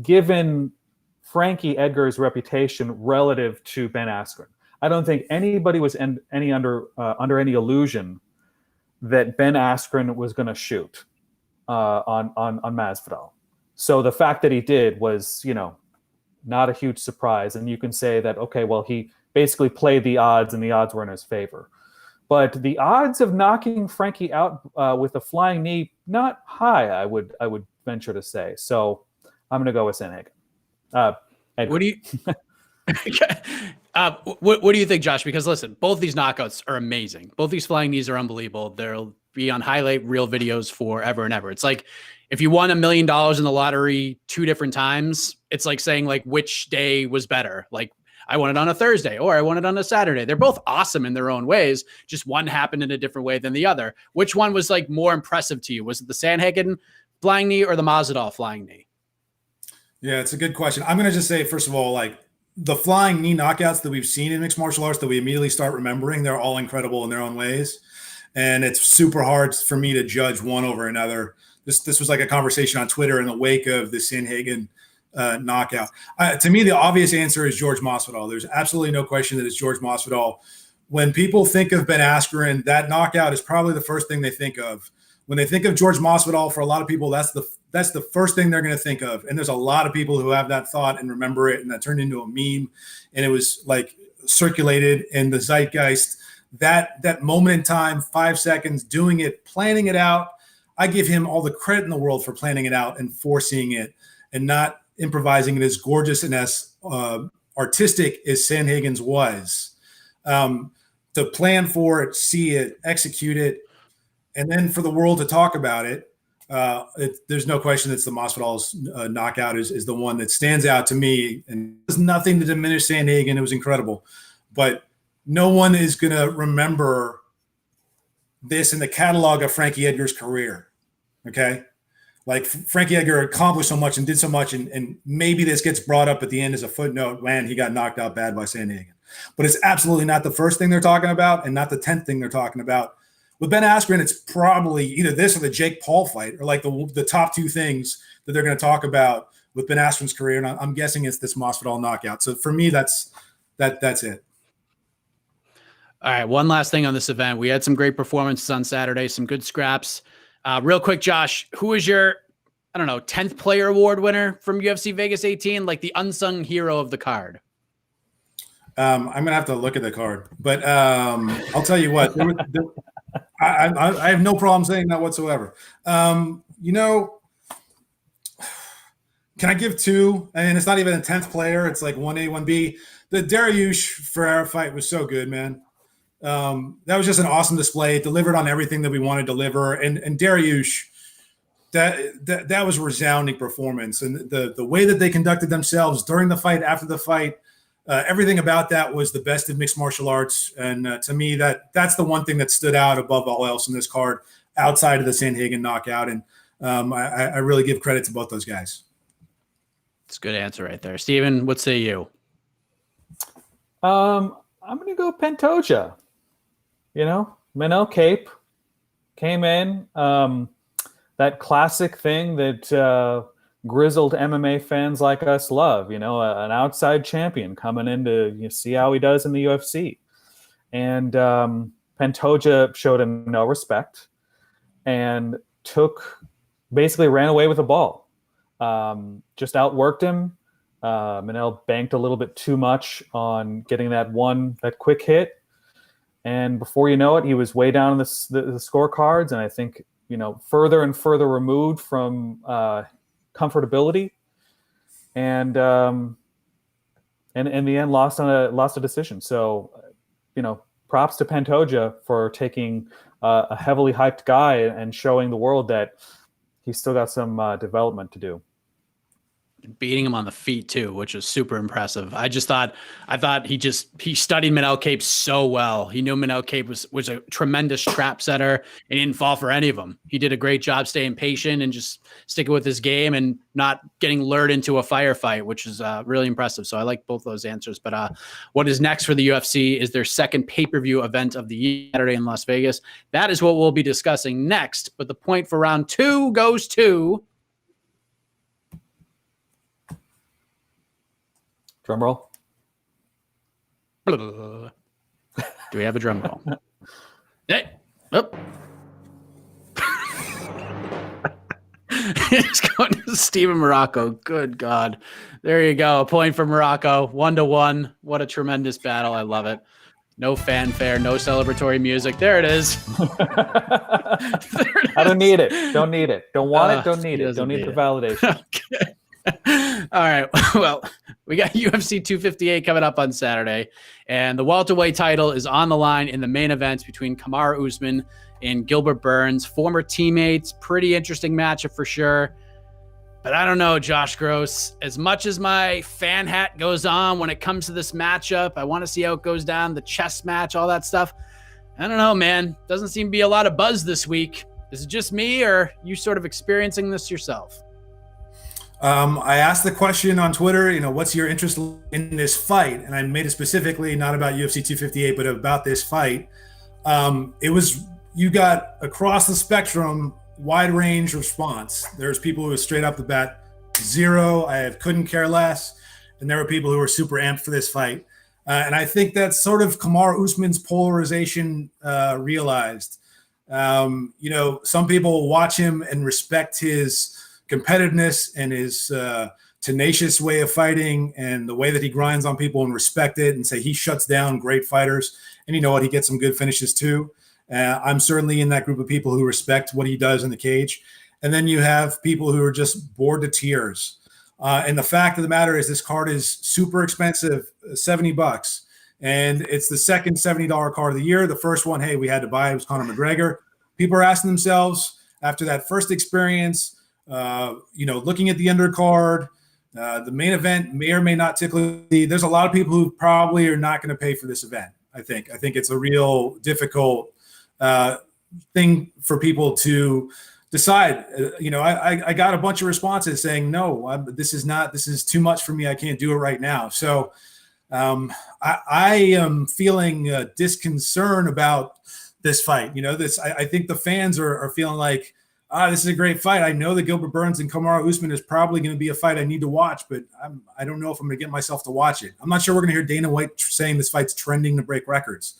given Frankie Edgar's reputation relative to Ben Askren. I don't think anybody was under any illusion that Ben Askren was going to shoot on Masvidal. So the fact that he did was, not a huge surprise. And you can say that, okay, well, he basically played the odds and the odds were in his favor. But the odds of knocking Frankie out with a flying knee, not high, I would venture to say. So I'm going to go with Sandhagen. What do you what do you think, Josh? Because listen, both these knockouts are amazing. Both these flying knees are unbelievable. They'll be on highlight reel videos forever and ever. It's like if you won $1 million in the lottery 2 different times, it's like saying like which day was better. Like I won it on a Thursday or I won it on a Saturday. They're both awesome in their own ways. Just one happened in a different way than the other. Which one was like more impressive to you? Was it the Sandhagen flying knee or the Masvidal flying knee? Yeah, it's a good question. I'm going to just say, first of all, like the flying knee knockouts that we've seen in mixed martial arts that we immediately start remembering, they're all incredible in their own ways. And it's super hard for me to judge one over another. This was like a conversation on Twitter in the wake of the Sandhagen knockout. To me, the obvious answer is George Masvidal. There's absolutely no question that it's George Masvidal. When people think of Ben Askren, that knockout is probably the first thing they think of. When they think of George Masvidal, for a lot of people, that's the first thing they're going to think of. And there's a lot of people who have that thought and remember it, and that turned into a meme, and it was like circulated in the zeitgeist. That moment in time, 5 seconds, doing it, planning it out. I give him all the credit in the world for planning it out and foreseeing it and not improvising it as gorgeous and as artistic as Sandhagen's was. To plan for it, see it, execute it, and then for the world to talk about it, there's no question that the Masvidal's knockout is the one that stands out to me. And there's nothing to diminish Sandhagen. It was incredible. But no one is going to remember this in the catalog of Frankie Edgar's career. Okay? Like Frankie Edgar accomplished so much and did so much, and maybe this gets brought up at the end as a footnote when he got knocked out bad by Sandhagen. But it's absolutely not the first thing they're talking about and not the 10th thing they're talking about. With Ben Askren, it's probably either this or the Jake Paul fight, or like the top 2 things that they're going to talk about with Ben Askren's career. And I'm guessing it's this Masvidal knockout. So for me, that's it. All right. One last thing on this event. We had some great performances on Saturday, some good scraps. Real quick, Josh, who is your, 10th player award winner from UFC Vegas 18? Like the unsung hero of the card. I'm going to have to look at the card, but I'll tell you what, I have no problem saying that whatsoever. Can I give 2? I mean, it's not even a 10th player. It's like 1A, 1B. The Dariush Ferreira fight was so good, man. That was just an awesome display. It delivered on everything that we wanted to deliver. And Dariush, that was a resounding performance. And the way that they conducted themselves during the fight, after the fight, everything about that was the best of mixed martial arts. And to me, that's the one thing that stood out above all else in this card, outside of the Sandhagen knockout. And I really give credit to both those guys. It's a good answer right there. Steven, what say you? I'm going to go Pantoja. Manel Cape came in. That classic thing that grizzled MMA fans like us love, an outside champion coming in to see how he does in the UFC. And Pantoja showed him no respect and basically ran away with the ball. Just outworked him. Manel banked a little bit too much on getting that quick hit. And before you know it, he was way down in the scorecards. And I think, further and further removed from comfortability. And in the end, lost a decision. So, props to Pantoja for taking a heavily hyped guy and showing the world that he's still got some development to do. beating him on the feet too, which was super impressive. I thought he studied Manel Cape so well. He knew Manel Cape was a tremendous trap setter, and he didn't fall for any of them. He did a great job staying patient and just sticking with his game and not getting lured into a firefight, which is really impressive. So I like both those answers. But what is next for the UFC is their second pay-per-view event of the year, Saturday in Las Vegas. That is what we'll be discussing next. But the point for round 2 goes to... Drum roll. Do we have a drum roll? Hey, up. It's going to Steven Marrocco. Good God. There you go. A point for Marrocco. 1-1. What a tremendous battle. I love it. No fanfare, no celebratory music. There it is. I don't need it. Don't need it. Don't want it. Don't need it. Don't need the validation. Okay. All right. Well, we got UFC 258 coming up on Saturday, and the welterweight title is on the line in the main event between Kamaru Usman and Gilbert Burns, former teammates. Pretty interesting matchup for sure. But I don't know, Josh Gross. As much as my fan hat goes on when it comes to this matchup, I want to see how it goes down, the chess match, all that stuff. I don't know, man. Doesn't seem to be a lot of buzz this week. Is it just me, or you sort of experiencing this yourself? I asked the question on Twitter, what's your interest in this fight? And I made it specifically not about UFC 258, but about this fight. You got across the spectrum, wide range response. There's people who are straight up the bat, 0, I couldn't care less. And there were people who were super amped for this fight. And I think that's sort of Kamaru Usman's polarization realized. Some people watch him and respect his competitiveness and his tenacious way of fighting and the way that he grinds on people and respect it and say he shuts down great fighters. And you know what? He gets some good finishes too. I'm certainly in that group of people who respect what he does in the cage. And then you have people who are just bored to tears. And the fact of the matter is this card is super expensive, $70. And it's the second $70 card of the year. The first one, hey, we had to buy, it was Conor McGregor. People are asking themselves after that first experience, looking at the undercard, the main event may or may not tickle. There's a lot of people who probably are not going to pay for this event. I think it's a real difficult thing for people to decide. I got a bunch of responses saying, no, this is too much for me. I can't do it right now. So I am feeling disconcern about this fight. I think the fans are feeling like, this is a great fight. I know that Gilbert Burns and Kamaru Usman is probably going to be a fight I need to watch, but I don't know if I'm going to get myself to watch it. I'm not sure we're going to hear Dana White saying this fight's trending to break records.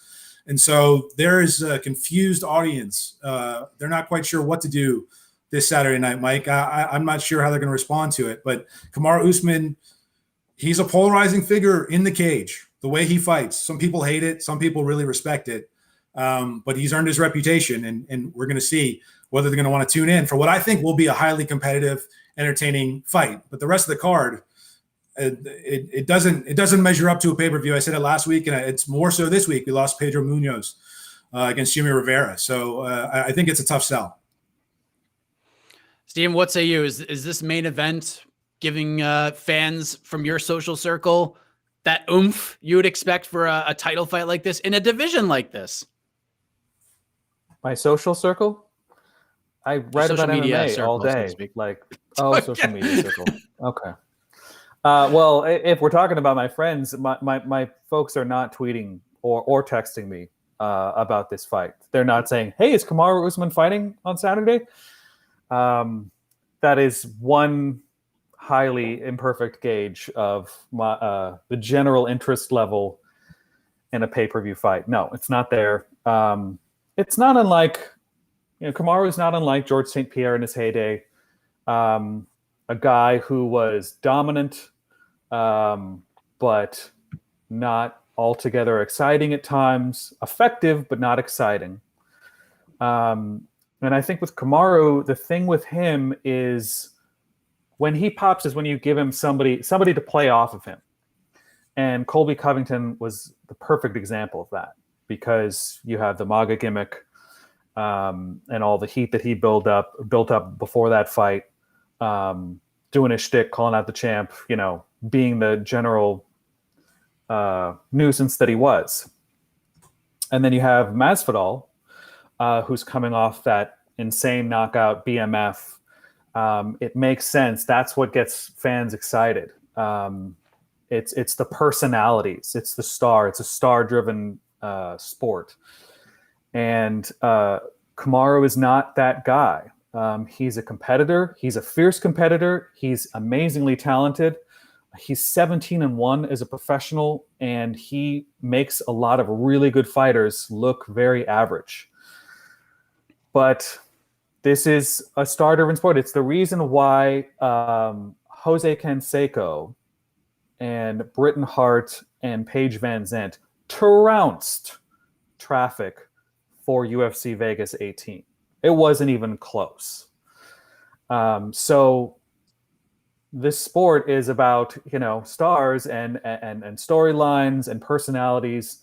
And so there is a confused audience. They're not quite sure what to do this Saturday night, Mike. I'm not sure how they're going to respond to it, but Kamaru Usman, he's a polarizing figure in the cage, the way he fights. Some people hate it. Some people really respect it. But he's earned his reputation, and we're going to see whether they're going to want to tune in for what I think will be a highly competitive, entertaining fight. But the rest of the card, it doesn't measure up to a pay-per-view. I said it last week, and it's more so this week. We lost Pedro Munoz against Jimmy Rivera. So I think it's a tough sell. Steven, what say you? Is this main event giving fans from your social circle that oomph you would expect for a title fight like this in a division like this? My social circle? I write about MMA all day. Social media circle. Okay. Well, if we're talking about my friends, my folks are not tweeting or texting me about this fight. They're not saying, hey, is Kamaru Usman fighting on Saturday? That is one highly imperfect gauge of the general interest level in a pay-per-view fight. No, it's not there. It's not unlike, Kamaru is not unlike George St. Pierre in his heyday. A guy who was dominant, but not altogether exciting at times, effective, but not exciting. And I think with Kamaru, the thing with him is when he pops is when you give him somebody to play off of him. And Colby Covington was the perfect example of that, because you have the MAGA gimmick and all the heat that he built up before that fight. doing his shtick, calling out the champ, being the general nuisance that he was. And then you have Masvidal, who's coming off that insane knockout BMF. It makes sense. That's what gets fans excited. It's the personalities. It's the star. It's a star-driven sport. And Kamaru is not that guy. He's a competitor. He's a fierce competitor. He's amazingly talented. He's 17-1 as a professional, and he makes a lot of really good fighters look very average. But this is a star-driven sport. It's the reason why Jose Canseco and Britton Hart and Paige Van Zandt trounced traffic for UFC Vegas 18. It wasn't even close. So this sport is about, stars and storylines and personalities.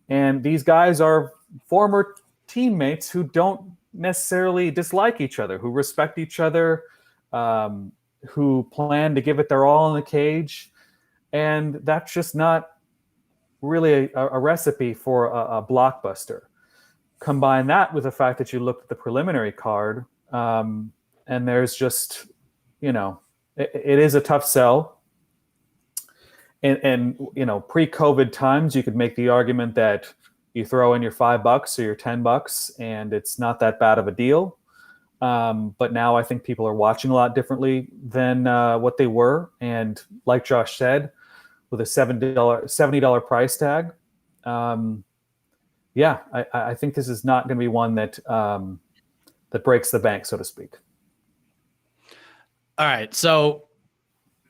And these guys are former teammates who don't necessarily dislike each other, who respect each other, who plan to give it their all in the cage. And that's just not really a recipe for a blockbuster. Combine that with the fact that you looked at the preliminary card, and there's just, it is a tough sell. And pre-COVID times, you could make the argument that you throw in your $5 or your $10, and it's not that bad of a deal. But now I think people are watching a lot differently than what they were. And like Josh said, with a $70 price tag, I think this is not going to be one that that breaks the bank, so to speak. All right, so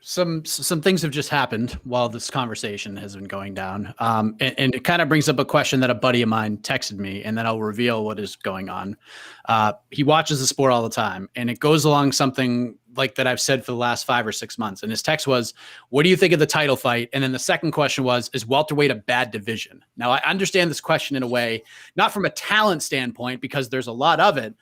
some things have just happened while this conversation has been going down, and it kind of brings up a question that a buddy of mine texted me, and then I'll reveal what is going on. He watches the sport all the time, and it goes along something like that I've said for the last 5 or 6 months. And his text was, "What do you think of the title fight?" And then the second question was, "Is welterweight a bad division?" Now, I understand this question in a way, not from a talent standpoint, because there's a lot of it,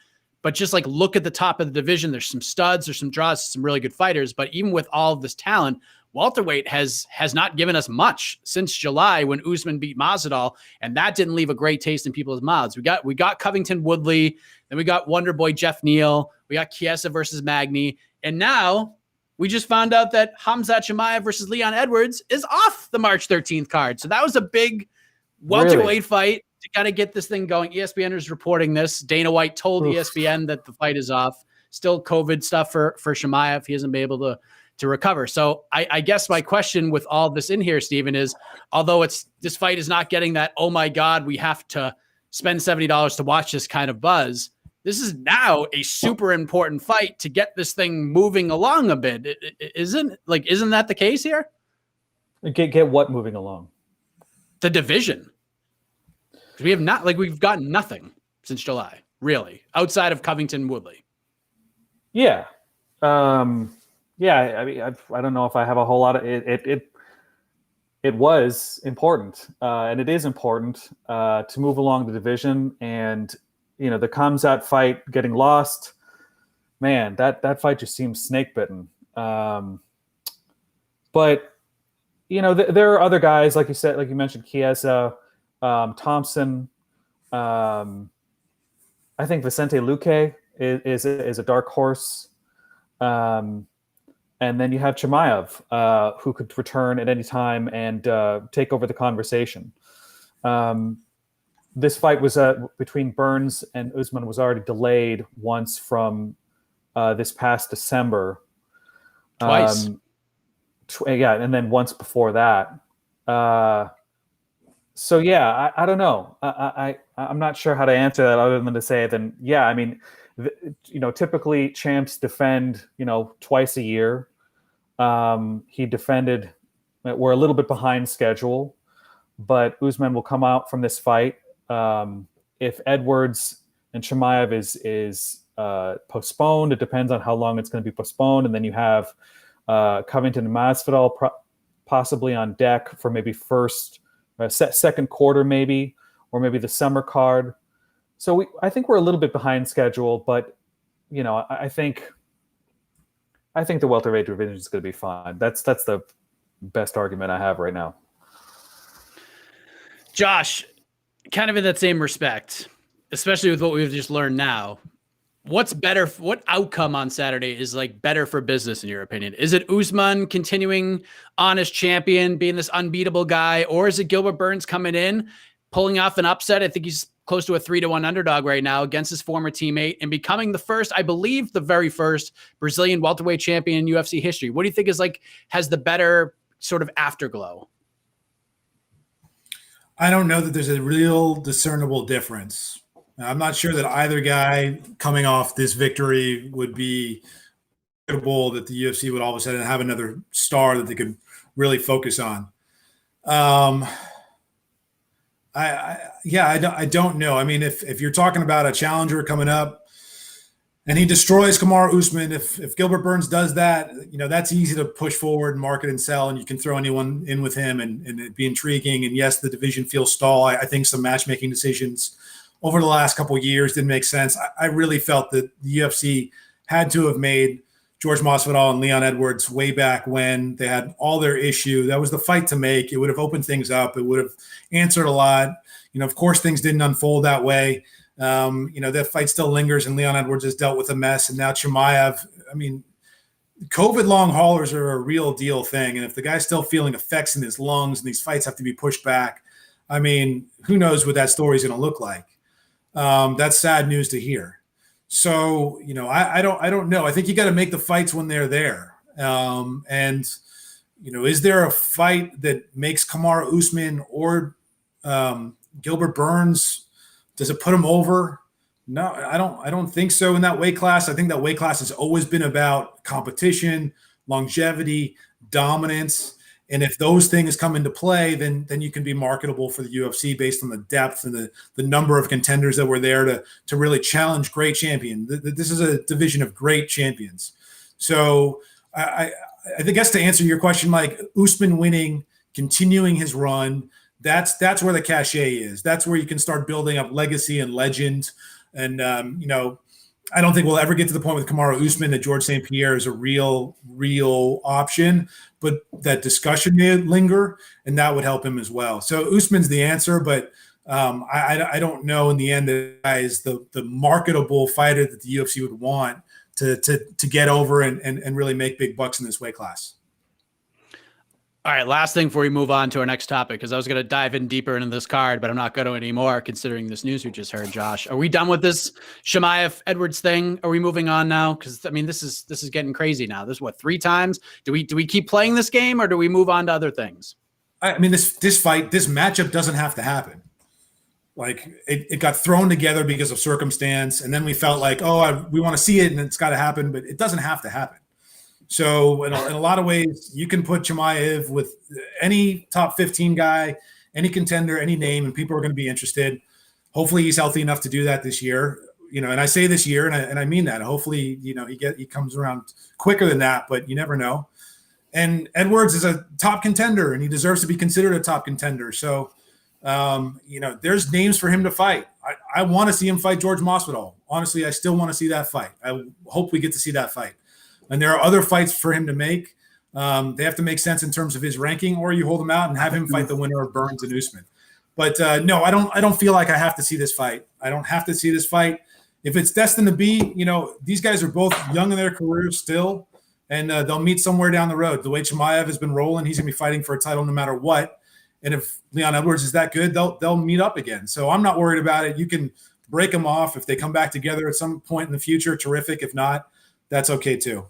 but just like look at the top of the division. There's some studs, there's some draws, some really good fighters. But even with all of this talent, welterweight has not given us much since July when Usman beat Masvidal, and that didn't leave a great taste in people's mouths. We got Covington Woodley, then we got Wonder Boy Jeff Neal, we got Chiesa versus Magny, and now we just found out that Khamzat Chimaev versus Leon Edwards is off the March 13th card. So that was a big welterweight fight to kind of get this thing going. ESPN is reporting this. Dana White told ESPN that the fight is off. Still COVID stuff for Chimaev. He hasn't been able to recover. So I guess my question with all this in here, Steven, is although this fight is not getting that, oh my God, we have to spend $70 to watch this kind of buzz, this is now a super important fight to get this thing moving along a bit. Isn't that the case here? Get what moving along? The division. We've gotten nothing since July, really, outside of Covington Woodley. Yeah. I mean, I don't know if I have a whole lot of it. It was important, and it is important to move along the division. And the Khamzat fight getting lost, man, that fight just seems snake bitten. But there are other guys, like you said, like you mentioned, Chiesa, Thompson. I think Vicente Luque is a dark horse. And then you have Chimaev, who could return at any time and take over the conversation. This fight was between Burns and Usman was already delayed once from this past December. Twice. And then once before that. So yeah, I don't know. I'm not sure how to answer that other than to say I mean, typically champs defend, twice a year. He defended, we're a little bit behind schedule, but Usman will come out from this fight. If Edwards and Chimaev is postponed, it depends on how long it's going to be postponed. And then you have Covington and Masvidal possibly on deck for maybe second quarter, maybe, or maybe the summer card. So I think we're a little bit behind schedule, but I think I think the welterweight division is going to be fine. That's the best argument I have right now. Josh, kind of in that same respect, especially with what we've just learned now, what's better? What outcome on Saturday is like better for business in your opinion? Is it Usman continuing on as champion, being this unbeatable guy, or is it Gilbert Burns coming in, pulling off an upset? I think he's close to a 3-1 underdog right now against his former teammate and becoming the first, I believe, the very first Brazilian welterweight champion in UFC history. What do you think is like has the better sort of afterglow? I don't know that there's a real discernible difference. I'm not sure that either guy coming off this victory would be incredible, that the UFC would all of a sudden have another star that they could really focus on. I don't know. I mean, if you're talking about a challenger coming up and he destroys Kamaru Usman, if Gilbert Burns does that, that's easy to push forward and market and sell, and you can throw anyone in with him and it'd be intriguing. And yes, the division feels stall. I think some matchmaking decisions over the last couple of years didn't make sense. I really felt that the UFC had to have made George Masvidal and Leon Edwards way back when they had all their issue. That was the fight to make. It would have opened things up. It would have answered a lot. Of course, things didn't unfold that way. That fight still lingers, and Leon Edwards has dealt with a mess. And now Chimaev, COVID long haulers are a real deal thing. And if the guy's still feeling effects in his lungs and these fights have to be pushed back, who knows what that story is going to look like. That's sad news to hear. So, I don't know. I think you got to make the fights when they're there. Is there a fight that makes Kamaru Usman or Gilbert Burns? Does it put him over? No, I don't think so in that weight class. I think that weight class has always been about competition, longevity, dominance. And if those things come into play, then you can be marketable for the UFC based on the depth and the number of contenders that were there to really challenge great champion. This is a division of great champions. So I guess to answer your question, Mike, Usman winning, continuing his run, that's where the cachet is. That's where you can start building up legacy and legend. And, I don't think we'll ever get to the point with Kamaru Usman that George St. Pierre is a real option, but that discussion may linger, and that would help him as well. So Usman's the answer, but I don't know in the end that guy is the marketable fighter that the UFC would want to get over and really make big bucks in this weight class. All right, last thing before we move on to our next topic, because I was going to dive in deeper into this card, but I'm not going to anymore considering this news we just heard. Josh, are we done with this Chimaev Edwards thing? Are we moving on now? Because this is getting crazy now. This is what, 3 times? Do we keep playing this game, or do we move on to other things? This fight, this matchup doesn't have to happen. Like it got thrown together because of circumstance, and then we felt like, we want to see it, and it's got to happen, but it doesn't have to happen. So in a lot of ways, you can put Chimaev with any top 15 guy, any contender, any name, and people are going to be interested. Hopefully he's healthy enough to do that this year. And I say this year, and I mean that. Hopefully, he comes around quicker than that, but you never know. And Edwards is a top contender, and he deserves to be considered a top contender. So, there's names for him to fight. I want to see him fight George Masvidal. Honestly, I still want to see that fight. I hope we get to see that fight. And there are other fights for him to make. They have to make sense in terms of his ranking, or you hold him out and have him fight the winner of Burns and Usman. But no, I don't feel like I have to see this fight. I don't have to see this fight. If it's destined to be, these guys are both young in their careers still, and they'll meet somewhere down the road. The way Chimaev has been rolling, he's going to be fighting for a title no matter what. And if Leon Edwards is that good, they'll meet up again. So I'm not worried about it. You can break them off. If they come back together at some point in the future, terrific. If not, that's okay too.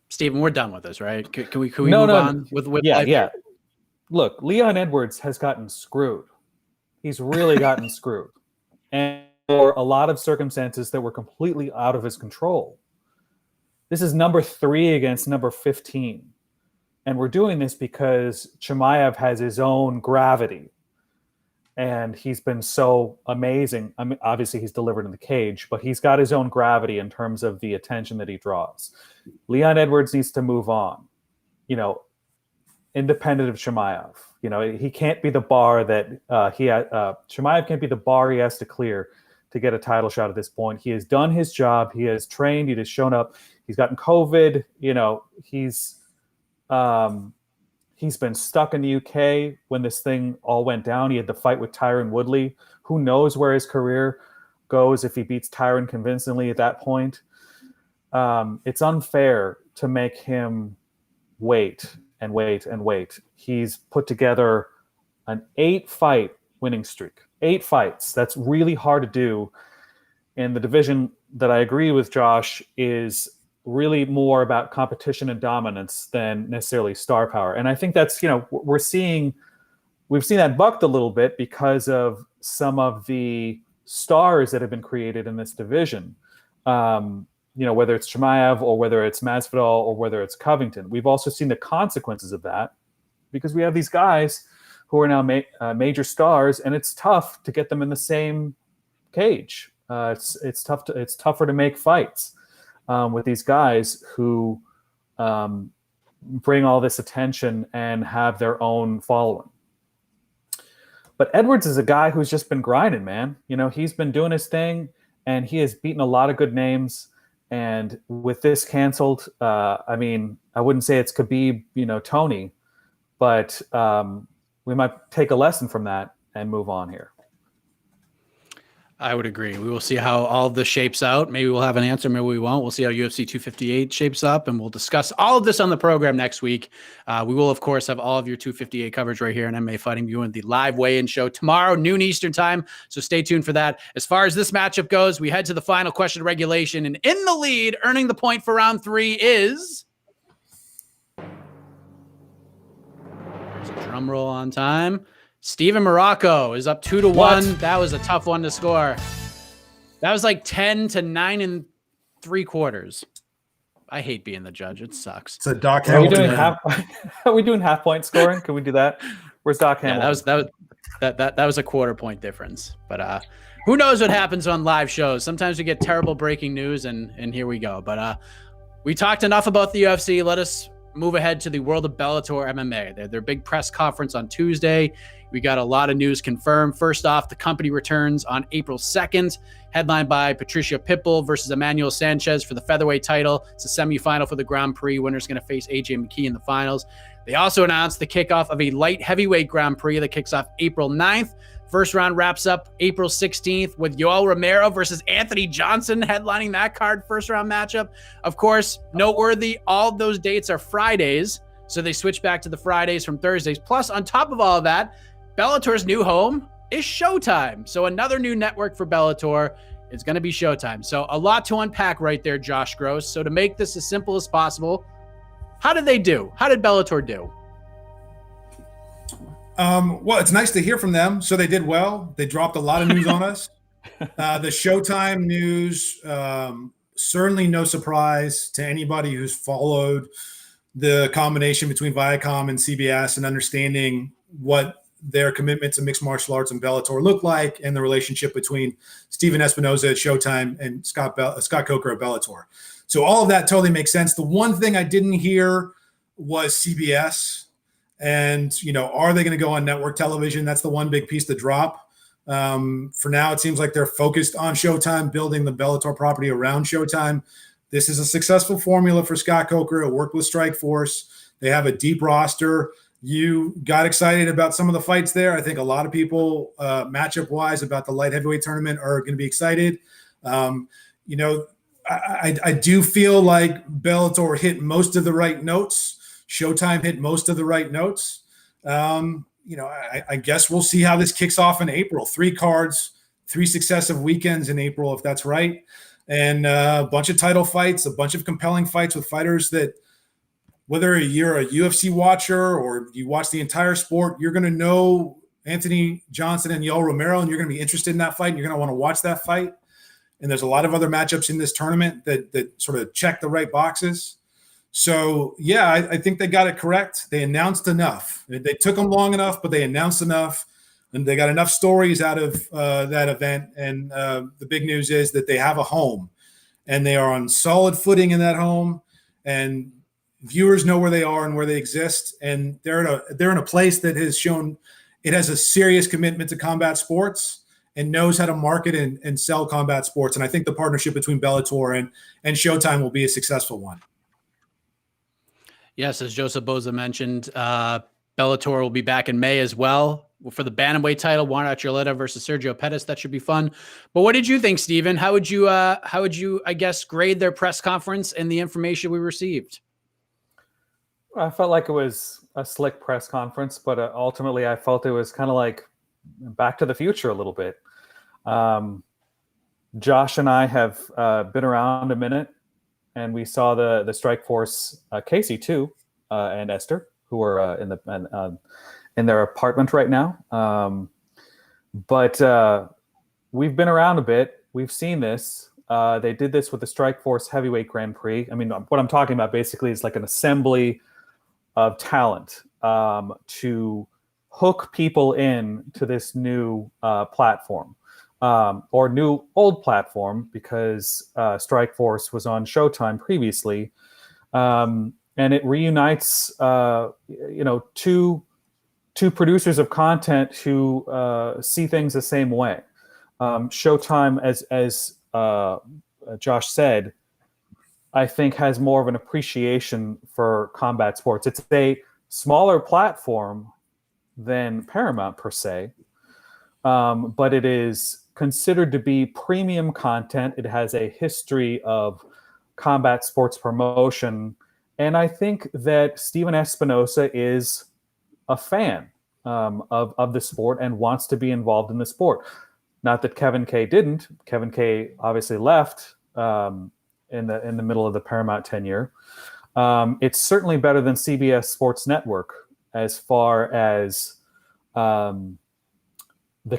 Steven, we're done with this, right? Can we move on with life? Yeah. Look, Leon Edwards has gotten screwed. He's really gotten screwed. And for a lot of circumstances that were completely out of his control. This is number 3 against number 15. And we're doing this because Chimaev has his own gravity. And he's been so amazing. Obviously, he's delivered in the cage, but he's got his own gravity in terms of the attention that he draws. Leon Edwards needs to move on, independent of Chimaev. He can't be the bar that Chimaev can't be the bar he has to clear to get a title shot at this point. He has done his job. He has trained. He has shown up. He's gotten COVID. He's been stuck in the UK when this thing all went down. He had the fight with Tyron Woodley. Who knows where his career goes if he beats Tyron convincingly at that point. It's unfair to make him wait and wait and wait. He's put together an 8-fight winning streak. 8 fights. That's really hard to do. And the division that I agree with Josh is really more about competition and dominance than necessarily star power. And I think that's, we've seen that bucked a little bit because of some of the stars that have been created in this division. Whether it's Chimaev or whether it's Masvidal or whether it's Covington. We've also seen the consequences of that because we have these guys who are now major stars, and it's tough to get them in the same cage. It's tougher to make fights with these guys who bring all this attention and have their own following. But Edwards is a guy who's just been grinding, man. He's been doing his thing, and he has beaten a lot of good names. And with this canceled, I wouldn't say it's Khabib, Tony, but we might take a lesson from that and move on here. I would agree. We will see how all of this shapes out. Maybe we'll have an answer. Maybe we won't. We'll see how UFC 258 shapes up, and we'll discuss all of this on the program next week. We will, of course, have all of your 258 coverage right here on MMA Fighting View and the live weigh-in show tomorrow, noon Eastern time. So stay tuned for that. As far as this matchup goes, we head to the final question of regulation, and in the lead, earning the point for round 3 is... There's a drum roll on time. Steven Marrocco is up 2-1. What? That was a tough one to score. That was like 10 to 9 3/4. I hate being the judge. It sucks. It's a Doc Are we Hamilton. doing half point scoring? Can we do that? Where's Doc Hamilton? That was a quarter point difference. But who knows what happens on live shows? Sometimes we get terrible breaking news, and here we go. But we talked enough about the UFC. Let us move ahead to the world of Bellator MMA. Their big press conference on Tuesday. We got a lot of news confirmed. First off, the company returns on April 2nd, headlined by Patricia Pitbull versus Emmanuel Sanchez for the featherweight title. It's a semifinal for the Grand Prix. Winner's going to face AJ McKee in the finals. They also announced the kickoff of a light heavyweight Grand Prix that kicks off April 9th. First round wraps up April 16th with Yoel Romero versus Anthony Johnson headlining that card, first round matchup. Of course, noteworthy, all of those dates are Fridays, so they switch back to the Fridays from Thursdays. Plus, on top of all of that, Bellator's new home is Showtime. So another new network for Bellator is going to be Showtime. So a lot to unpack right there, Josh Gross. So to make this as simple as possible, how did they do? How did Bellator do? Well, it's nice to hear from them. So they did well. They dropped a lot of news on us. The Showtime news, certainly no surprise to anybody who's followed the combination between Viacom and CBS and understanding what their commitment to mixed martial arts and Bellator look like, and the relationship between Steven Espinoza at Showtime and Scott Coker at Bellator. So all of that totally makes sense. The one thing I didn't hear was CBS. And, are they going to go on network television? That's the one big piece to drop. For now, it seems like they're focused on Showtime, building the Bellator property around Showtime. This is a successful formula for Scott Coker. It worked with Strikeforce. They have a deep roster. You got excited about some of the fights there. I think a lot of people, matchup-wise, about the light heavyweight tournament are going to be excited. I do feel like Bellator hit most of the right notes. Showtime hit most of the right notes. I guess we'll see how this kicks off in April. 3 cards, 3 successive weekends in April, if that's right. And a bunch of title fights, a bunch of compelling fights with fighters that, whether you're a UFC watcher or you watch the entire sport, you're going to know Anthony Johnson and Yoel Romero, and you're going to be interested in that fight, and you're going to want to watch that fight. And there's a lot of other matchups in this tournament that sort of check the right boxes. So, yeah, I think they got it correct. They announced enough. They took them long enough, but they announced enough, and they got enough stories out of that event. And the big news is that they have a home, and they are on solid footing in that home, and viewers know where they are and where they exist. And they're in a place that has shown it has a serious commitment to combat sports, and knows how to market and sell combat sports. And I think the partnership between Bellator and Showtime will be a successful one. Yes, as Joseph Boza mentioned, Bellator will be back in May as well for the bantamweight title. Juan Archuleta versus Sergio Pettis. That should be fun. But what did you think, Steven? How would you, I guess, grade their press conference and the information we received? I felt like it was a slick press conference, but ultimately I felt it was kind of like Back to the Future a little bit. Josh and I have been around a minute, and we saw the Strikeforce, Casey too, and Esther, who are in their apartment right now. But we've been around a bit. We've seen this. They did this with the Strikeforce Heavyweight Grand Prix. I mean, what I'm talking about basically is like an assembly of talent to hook people in to this new platform, or new old platform, because Strikeforce was on Showtime previously, and it reunites two producers of content who see things the same way. Showtime, as Josh said, I think has more of an appreciation for combat sports. It's a smaller platform than Paramount per se, but it is considered to be premium content. It has a history of combat sports promotion, and I think that Steven Espinosa is a fan of the sport and wants to be involved in the sport. Not that Kevin K didn't. Kevin K obviously left in the middle of the Paramount tenure. It's certainly better than CBS Sports Network as far as the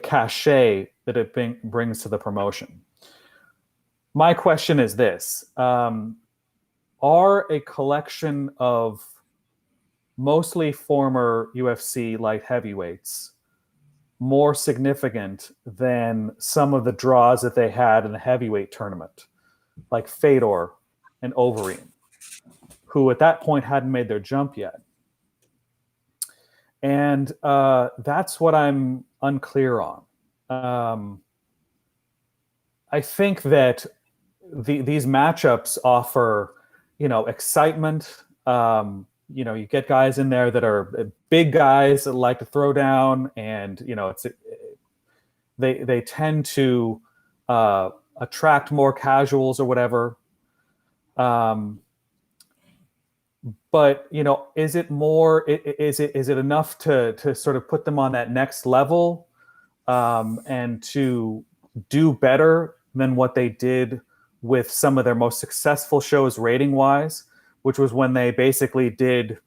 cachet that it brings to the promotion. My question is this: are a collection of mostly former UFC light heavyweights more significant than some of the draws that they had in the heavyweight tournament, like Fedor and Overeem, who at that point hadn't made their jump yet? And that's what I'm unclear on. I think that these matchups offer, excitement. You get guys in there that are big guys that like to throw down, and they tend to attract more casuals or whatever. But is it more? Is it enough to sort of put them on that next level, and to do better than what they did with some of their most successful shows rating wise, which was when they basically did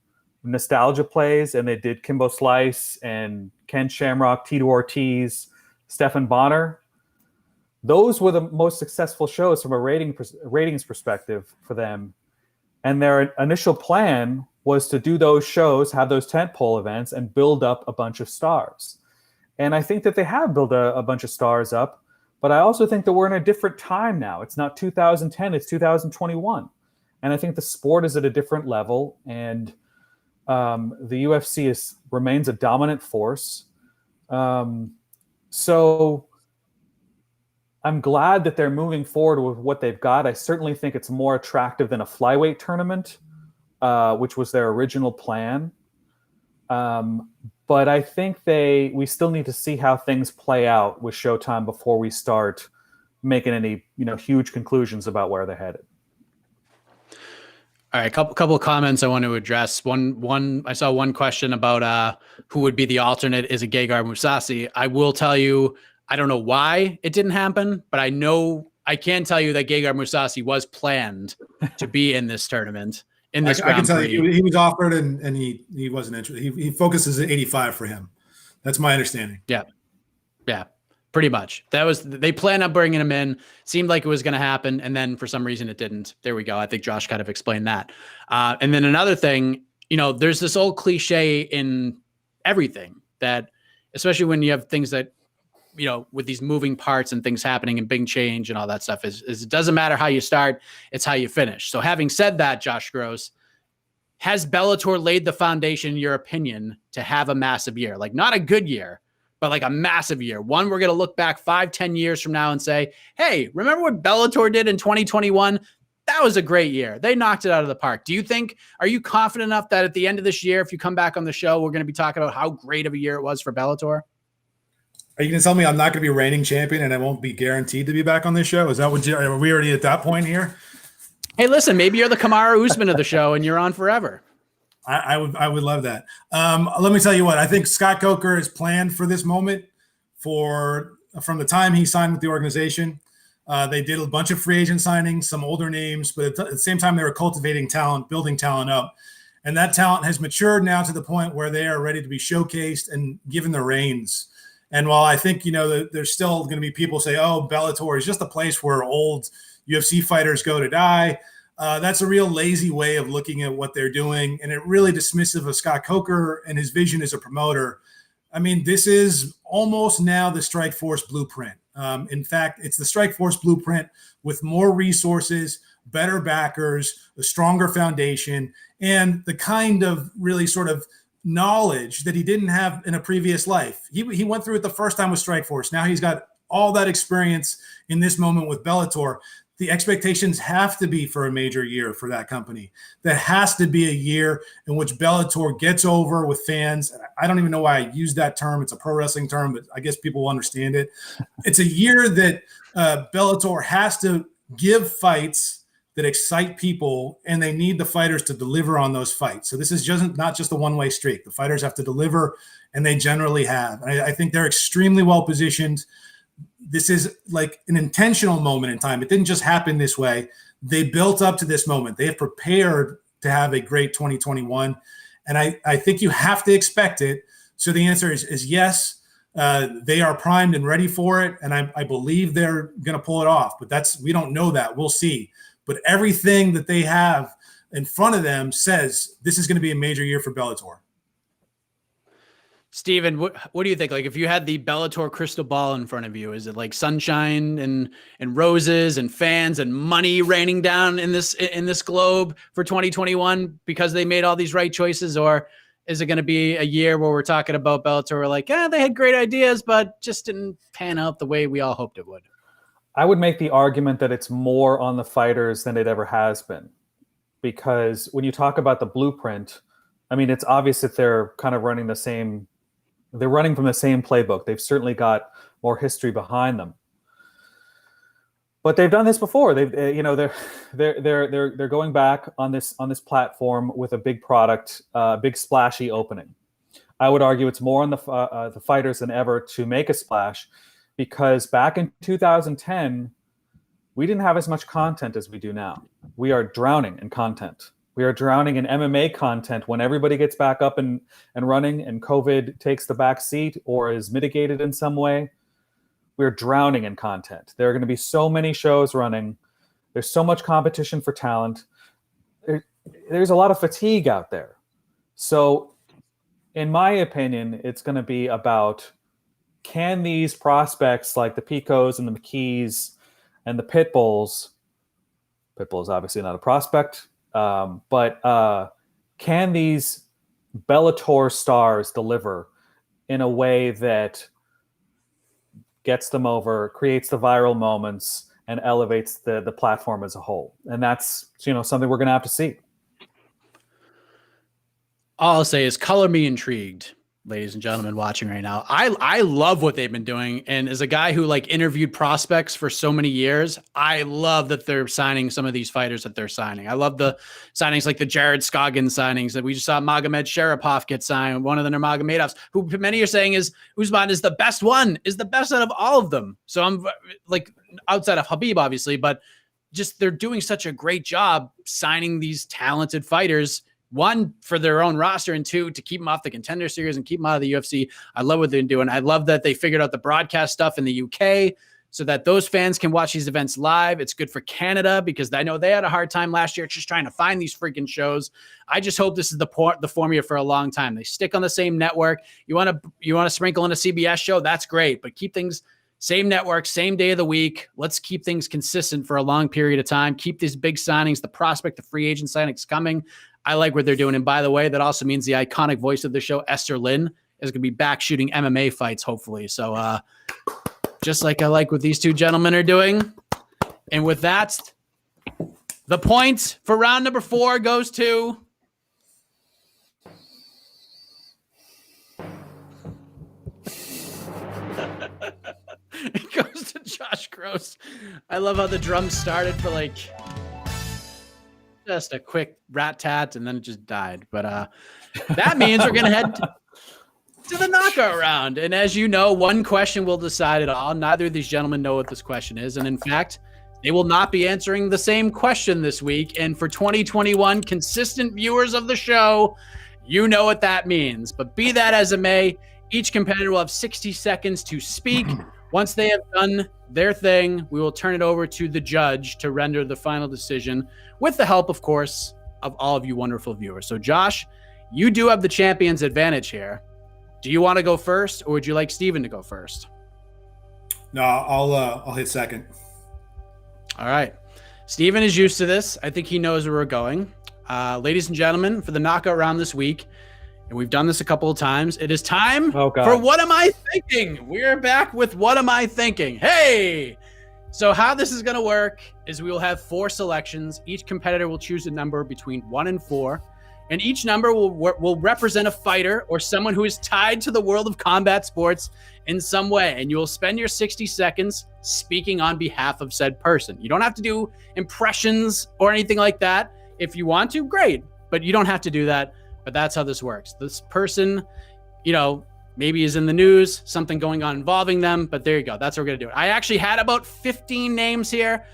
nostalgia plays, and they did Kimbo Slice and Ken Shamrock, Tito Ortiz, Stephan Bonner. Those were the most successful shows from a ratings perspective for them. And their initial plan was to do those shows, have those tentpole events, and build up a bunch of stars. And I think that they have built a bunch of stars up, but I also think that we're in a different time now. It's not 2010, it's 2021. And I think the sport is at a different level, and the UFC remains a dominant force. So I'm glad that they're moving forward with what they've got. I certainly think it's more attractive than a flyweight tournament, which was their original plan. But I think we still need to see how things play out with Showtime before we start making any huge conclusions about where they're headed. All right, couple of comments I want to address. One, I saw one question about who would be the alternate. Is it Gegard Mousasi? I will tell you, I don't know why it didn't happen, but I can tell you that Gegard Mousasi was planned to be in this tournament. In this I can Grand tell Prix. you, he was offered, and he wasn't interested. He focuses at 85 for him. That's my understanding. Yeah, pretty much. They planned on bringing him in. Seemed like it was going to happen, and then for some reason it didn't. There we go. I think Josh kind of explained that. And then another thing, there's this old cliche in everything that, especially when you have things that, with these moving parts and things happening and big change and all that stuff, is it doesn't matter how you start, it's how you finish. So having said that, Josh Gross, has Bellator laid the foundation, in your opinion, to have a massive year? Like, not a good year, but like a massive year. One, we're going to look back 5-10 years from now and say, hey, remember what Bellator did in 2021? That was a great year. They knocked it out of the park. Are you confident enough that at the end of this year, if you come back on the show, we're going to be talking about how great of a year it was for Bellator? Are you going to tell me I'm not going to be reigning champion and I won't be guaranteed to be back on this show? Is that what are we already at that point here? Hey, listen, maybe you're the Kamaru Usman of the show and you're on forever. I would love that. Let me tell you what, I think Scott Coker is planned for this moment from the time he signed with the organization. They did a bunch of free agent signings, some older names, but at the same time, they were cultivating talent, building talent up. And that talent has matured now to the point where they are ready to be showcased and given the reins. And while I think, there's still going to be people say, oh, Bellator is just a place where old UFC fighters go to die. That's a real lazy way of looking at what they're doing. And it really dismissive of Scott Coker and his vision as a promoter. I mean, this is almost now the Strikeforce blueprint. In fact, it's the Strikeforce blueprint with more resources, better backers, a stronger foundation, and the kind of really sort of knowledge that he didn't have in a previous life. He went through it the first time with Strikeforce. Now he's got all that experience in this moment with Bellator. The expectations have to be for a major year for that company. That has to be a year in which Bellator gets over with fans. I don't even know why I use that term. It's a pro wrestling term, but I guess people will understand it. It's a year that Bellator has to give fights that excite people, and they need the fighters to deliver on those fights. So this is not just a one-way street. The fighters have to deliver, and they generally have. And I think they're extremely well positioned. This is like an intentional moment in time. It didn't just happen this way. They built up to this moment. They have prepared to have a great 2021. And I think you have to expect it. So the answer is yes. They are primed and ready for it. And I believe they're going to pull it off. But we don't know that. We'll see. But everything that they have in front of them says this is going to be a major year for Bellator. Steven, what do you think? Like, if you had the Bellator crystal ball in front of you, is it like sunshine and roses and fans and money raining down in this globe for 2021 because they made all these right choices? Or is it going to be a year where we're talking about Bellator, we're like, they had great ideas, but just didn't pan out the way we all hoped it would? I would make the argument that it's more on the fighters than it ever has been. Because when you talk about the blueprint, I mean, it's obvious that they're kind of running they're running from the same playbook. They've certainly got more history behind them. But they've done this before. They're going back on this platform with a big product, big splashy opening. I would argue it's more on the fighters than ever to make a splash, because back in 2010, we didn't have as much content as we do now. We are drowning in content. We are drowning in MMA content when everybody gets back up and running and COVID takes the back seat or is mitigated in some way. We're drowning in content. There are going to be so many shows running. There's so much competition for talent. There's a lot of fatigue out there. So in my opinion, it's going to be about, can these prospects like the Picos and the McKees and the Pitbulls — Pitbull is obviously not a prospect, but can these Bellator stars deliver in a way that gets them over, creates the viral moments, and elevates the platform as a whole? And that's something we're going to have to see. All I'll say is color me intrigued, ladies and gentlemen watching right now. I love what they've been doing. And as a guy who interviewed prospects for so many years, I love that they're signing some of these fighters that they're signing. I love the signings like the Jared Scoggins signings that we just saw. Magomed Sharapov get signed. One of them are Magomedovs, who many are saying is Usman is the best out of all of them. So I'm outside of Habib, obviously, but just they're doing such a great job signing these talented fighters. One, for their own roster, and two, to keep them off the Contender Series and keep them out of the UFC. I love what they're doing. I love that they figured out the broadcast stuff in the UK so that those fans can watch these events live. It's good for Canada because I know they had a hard time last year just trying to find these freaking shows. I just hope this is the formula for a long time. They stick on the same network. You want to sprinkle in a CBS show? That's great, but keep things same network, same day of the week. Let's keep things consistent for a long period of time. Keep these big signings, the prospect, the free agent signings coming. I like what they're doing. And by the way, that also means the iconic voice of the show, Esther Lynn, is going to be back shooting MMA fights, hopefully. So just like I like what these two gentlemen are doing. And with that, the point for round number 4 goes to it goes to Josh Gross. I love how the drums started for like just a quick rat tat and then it just died. But that means we're gonna head to the knockout round. And as you know, one question will decide it all. Neither of these gentlemen know what this question is. And in fact, they will not be answering the same question this week. And for 2021 consistent viewers of the show, you know what that means. But be that as it may, each competitor will have 60 seconds to speak. Once they have done their thing, we will turn it over to the judge to render the final decision with the help, of course, of all of you wonderful viewers. So Josh, you do have the champion's advantage here. Do you want to go first, or would you like Steven to go first? No, I'll hit second. All right. Steven is used to this. I think he knows where we're going. Ladies and gentlemen, for the knockout round this week, and we've done this a couple of times, it is time for What Am I Thinking? We're back with What Am I Thinking? Hey! So how this is going to work is we will have 4 selections. Each competitor will choose a number between 1 and 4. And each number will represent a fighter or someone who is tied to the world of combat sports in some way. And you will spend your 60 seconds speaking on behalf of said person. You don't have to do impressions or anything like that. If you want to, great. But you don't have to do that. But that's how this works. This person, maybe is in the news, something going on involving them. But there you go. That's how we're going to do it. I actually had about 15 names here.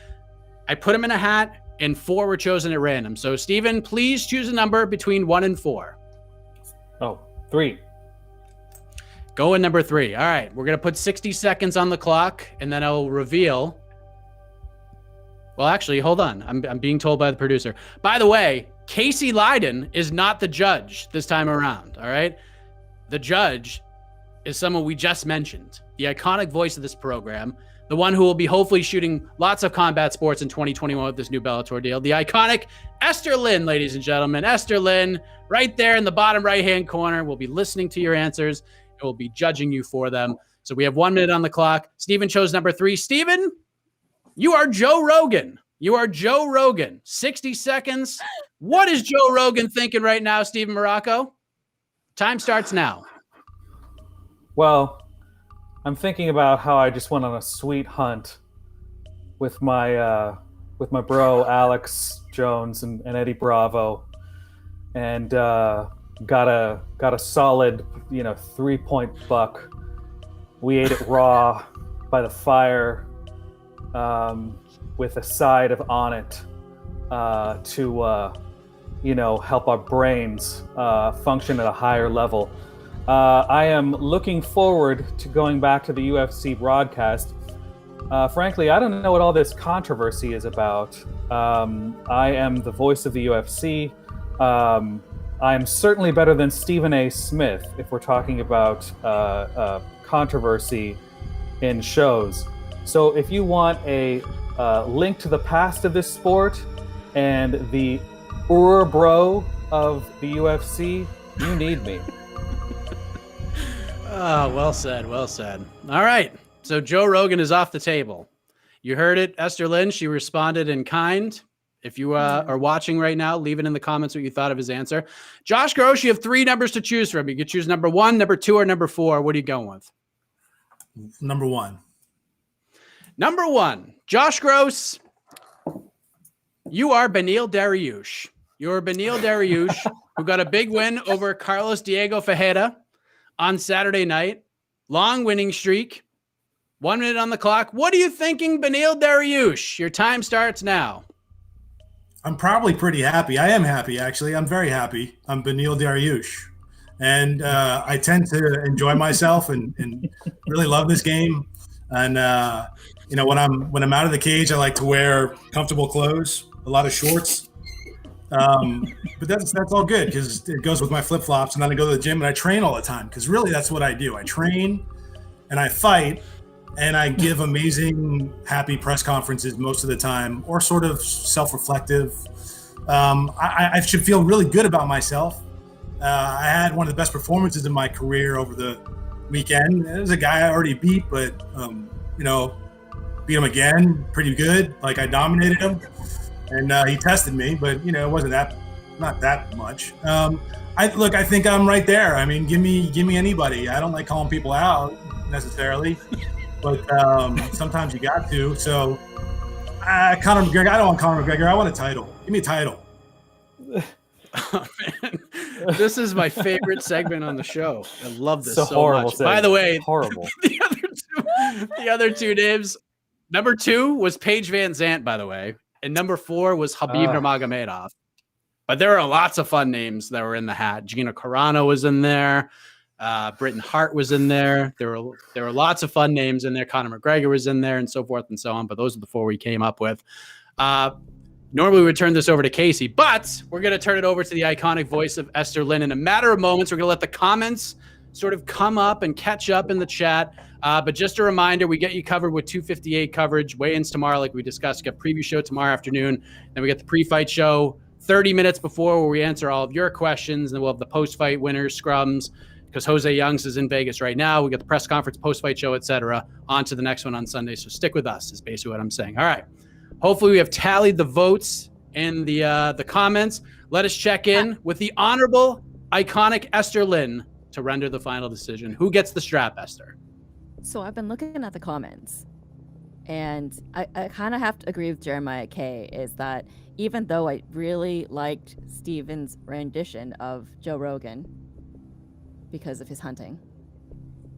I put them in a hat. And 4 were chosen at random. So, Steven, please choose a number between 1 and 4. 3. Go in number 3. All right. We're going to put 60 seconds on the clock, and then I'll reveal. Well, actually, hold on. I'm being told by the producer. By the way, Casey Leiden is not the judge this time around. All right. The judge is someone we just mentioned, the iconic voice of this program. The one who will be hopefully shooting lots of combat sports in 2021 with this new Bellator deal. The iconic Esther Lynn, ladies and gentlemen. Esther Lynn, right there in the bottom right-hand corner. We'll be listening to your answers and we'll be judging you for them. So we have 1 minute on the clock. Steven chose number 3. Steven, you are Joe Rogan. You are Joe Rogan. 60 seconds. What is Joe Rogan thinking right now, Steven Marrocco? Time starts now. Well, I'm thinking about how I just went on a sweet hunt with my bro Alex Jones and Eddie Bravo, and got a solid 3-point buck. We ate it raw by the fire with a side of on it to help our brains function at a higher level. I am looking forward to going back to the UFC broadcast. Frankly, I don't know what all this controversy is about. I am the voice of the UFC. I am certainly better than Stephen A. Smith if we're talking about controversy in shows. So if you want a link to the past of this sport and the bro of the UFC, you need me. Oh, well said. Well said. All right. So Joe Rogan is off the table. You heard it, Esther Lynn. She responded in kind. If you are watching right now, leave it in the comments what you thought of his answer. Josh Gross, you have 3 numbers to choose from. You can choose number 1, number 2, or number 4. What are you going with? Number 1. Number 1. Josh Gross, you are Beneil Dariush. You're Beneil Dariush, who got a big win over Carlos Diego Ferreira on Saturday night. Long winning streak. 1 minute on the clock. What are you thinking, Beneil Dariush? Your time starts now. I'm probably pretty happy. I am happy, actually. I'm very happy. I'm Beneil Dariush. And I tend to enjoy myself and really love this game. And, when I'm out of the cage, I like to wear comfortable clothes, a lot of shorts. But that's all good because it goes with my flip-flops, and then I go to the gym and I train all the time because really that's what I do. I train and I fight and I give amazing, happy press conferences most of the time, or sort of self-reflective. I should feel really good about myself. I had one of the best performances in my career over the weekend. It was a guy I already beat, but beat him again, pretty good. Like I dominated him, and he tested me, but it wasn't not that much. I think I'm right there. I mean, give me anybody. I don't like calling people out necessarily, but sometimes you got to. So, Conor McGregor. I don't want Conor McGregor. I want a title. Give me a title. Oh, man. This is my favorite segment on the show. I love this so horrible much. By the way, horrible. The other two names. Number 2 was Paige Van Zant, by the way, and number 4 was Habib Nurmagomedov. But there are lots of fun names that were in the hat. Gina Carano was in there. Britton Hart was in there. There were lots of fun names in there. Conor McGregor was in there, and so forth and so on. But those are the 4 we came up with. Normally we would turn this over to Casey, but we're going to turn it over to the iconic voice of Esther Lynn in a matter of moments. We're going to let the comments sort of come up and catch up in the chat. But just a reminder, we get you covered with 258 coverage, weigh-ins tomorrow, like we discussed. We got preview show tomorrow afternoon. Then we get the pre-fight show 30 minutes before where we answer all of your questions. And then we'll have the post-fight winners, scrums, because Jose Youngs is in Vegas right now. We got the press conference, post-fight show, etc. On to the next one on Sunday. So stick with us is basically what I'm saying. All right. Hopefully we have tallied the votes in the comments. Let us check in with the honorable, iconic Esther Lynn to render the final decision. Who gets the strap, Esther? So I've been looking at the comments, and I kind of have to agree with Jeremiah K. Is that even though I really liked Steven's rendition of Joe Rogan because of his hunting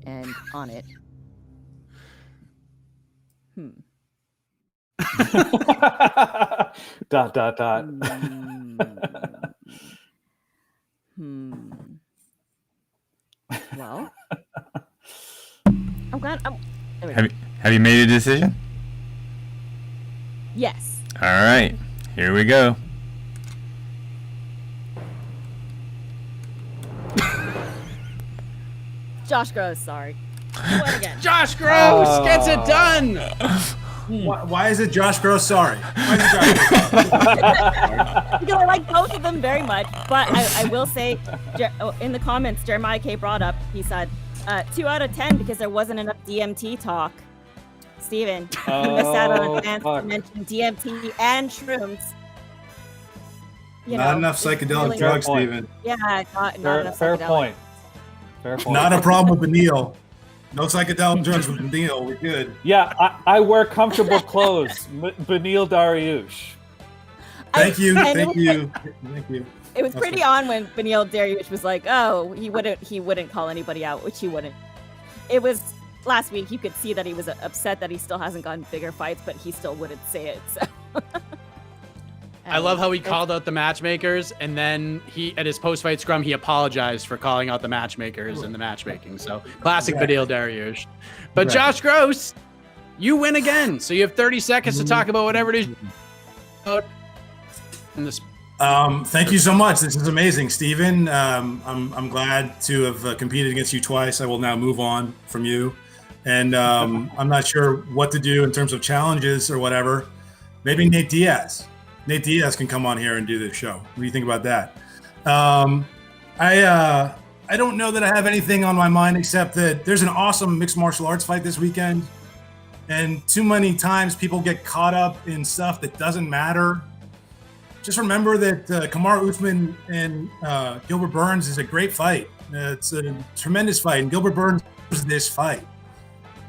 and on it. dot. Well, I'm glad. Have you made a decision? Yes. All right, here we go. Josh Gross, sorry. What again? Josh Gross gets it done. Why is it Josh Gross? Sorry. Why is it Josh Gross? Because I like both of them very much, but I will say, in the comments, Jeremiah K brought up, he said, 2 out of 10 because there wasn't enough DMT talk. Steven, you missed out on a chance to mention DMT and shrooms. Not enough psychedelic drugs, Steven. Yeah, not enough fair psychedelic. point. Fair point. Not a problem with Benil. No psychedelic drugs with Benil. We're good. Yeah, I wear comfortable clothes. Benil Dariush. Thank you. It was pretty on when Benil Dariush was like, "Oh, he wouldn't call anybody out," which he wouldn't. It was last week. You could see that he was upset that he still hasn't gotten bigger fights, but he still wouldn't say it. So. I love how he called out the matchmakers, and then at his post-fight scrum, he apologized for calling out the matchmakers and the matchmaking. So classic Benil Dariush. But Josh Gross, you win again. So you have 30 seconds to talk about whatever it is. Thank you so much. This is amazing, Steven. I'm glad to have competed against you twice. I will now move on from you. And I'm not sure what to do in terms of challenges or whatever. Maybe Nate Diaz. Nate Diaz can come on here and do this show. What do you think about that? I don't know that I have anything on my mind except that there's an awesome mixed martial arts fight this weekend. And too many times people get caught up in stuff that doesn't matter. Just remember that Kamaru Usman and Gilbert Burns is a great fight. It's a tremendous fight. And Gilbert Burns is this fight.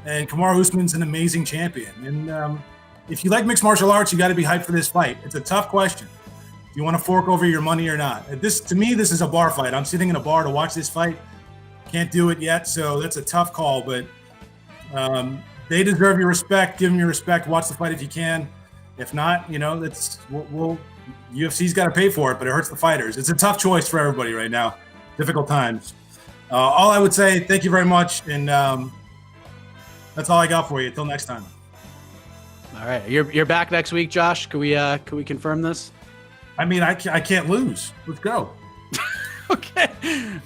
And Kamaru Usman's an amazing champion. And if you like mixed martial arts, you got to be hyped for this fight. It's a tough question. Do you want to fork over your money or not? To me, this is a bar fight. I'm sitting in a bar to watch this fight. Can't do it yet, so that's a tough call. But they deserve your respect. Give them your respect. Watch the fight if you can. If not, UFC's got to pay for it, but it hurts the fighters. It's a tough choice for everybody right now. Difficult times. All I would say, thank you very much, and that's all I got for you. Until next time. All right, you're back next week, Josh. Can we confirm this? I mean, I can't lose. Let's go. Okay.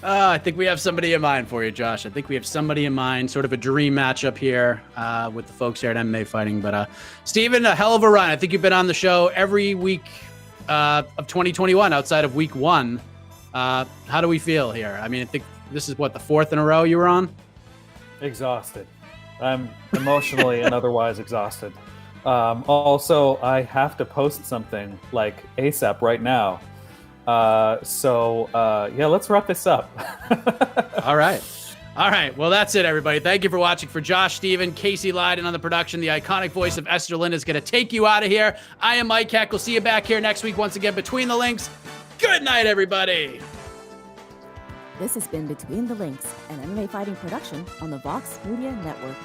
I think we have somebody in mind for you, Josh. I think we have somebody in mind, sort of a dream matchup here with the folks here at MMA Fighting. But Steven, a hell of a run. I think you've been on the show every week of 2021 outside of week 1. How do we feel here? I mean, I think this is what, the fourth in a row you were on? Exhausted. I'm emotionally and otherwise exhausted. Also, I have to post something like ASAP right now. Yeah, let's wrap this up. All right. Well, that's it, everybody. Thank you for watching. For Josh, Steven, Casey Leiden on the production, the iconic voice of Esther Lynn is going to take you out of here. I am Mike Heck. We'll see you back here next week once again Between the Links. Good night, everybody. This has been Between the Links, an MMA fighting production on the Vox Media Network.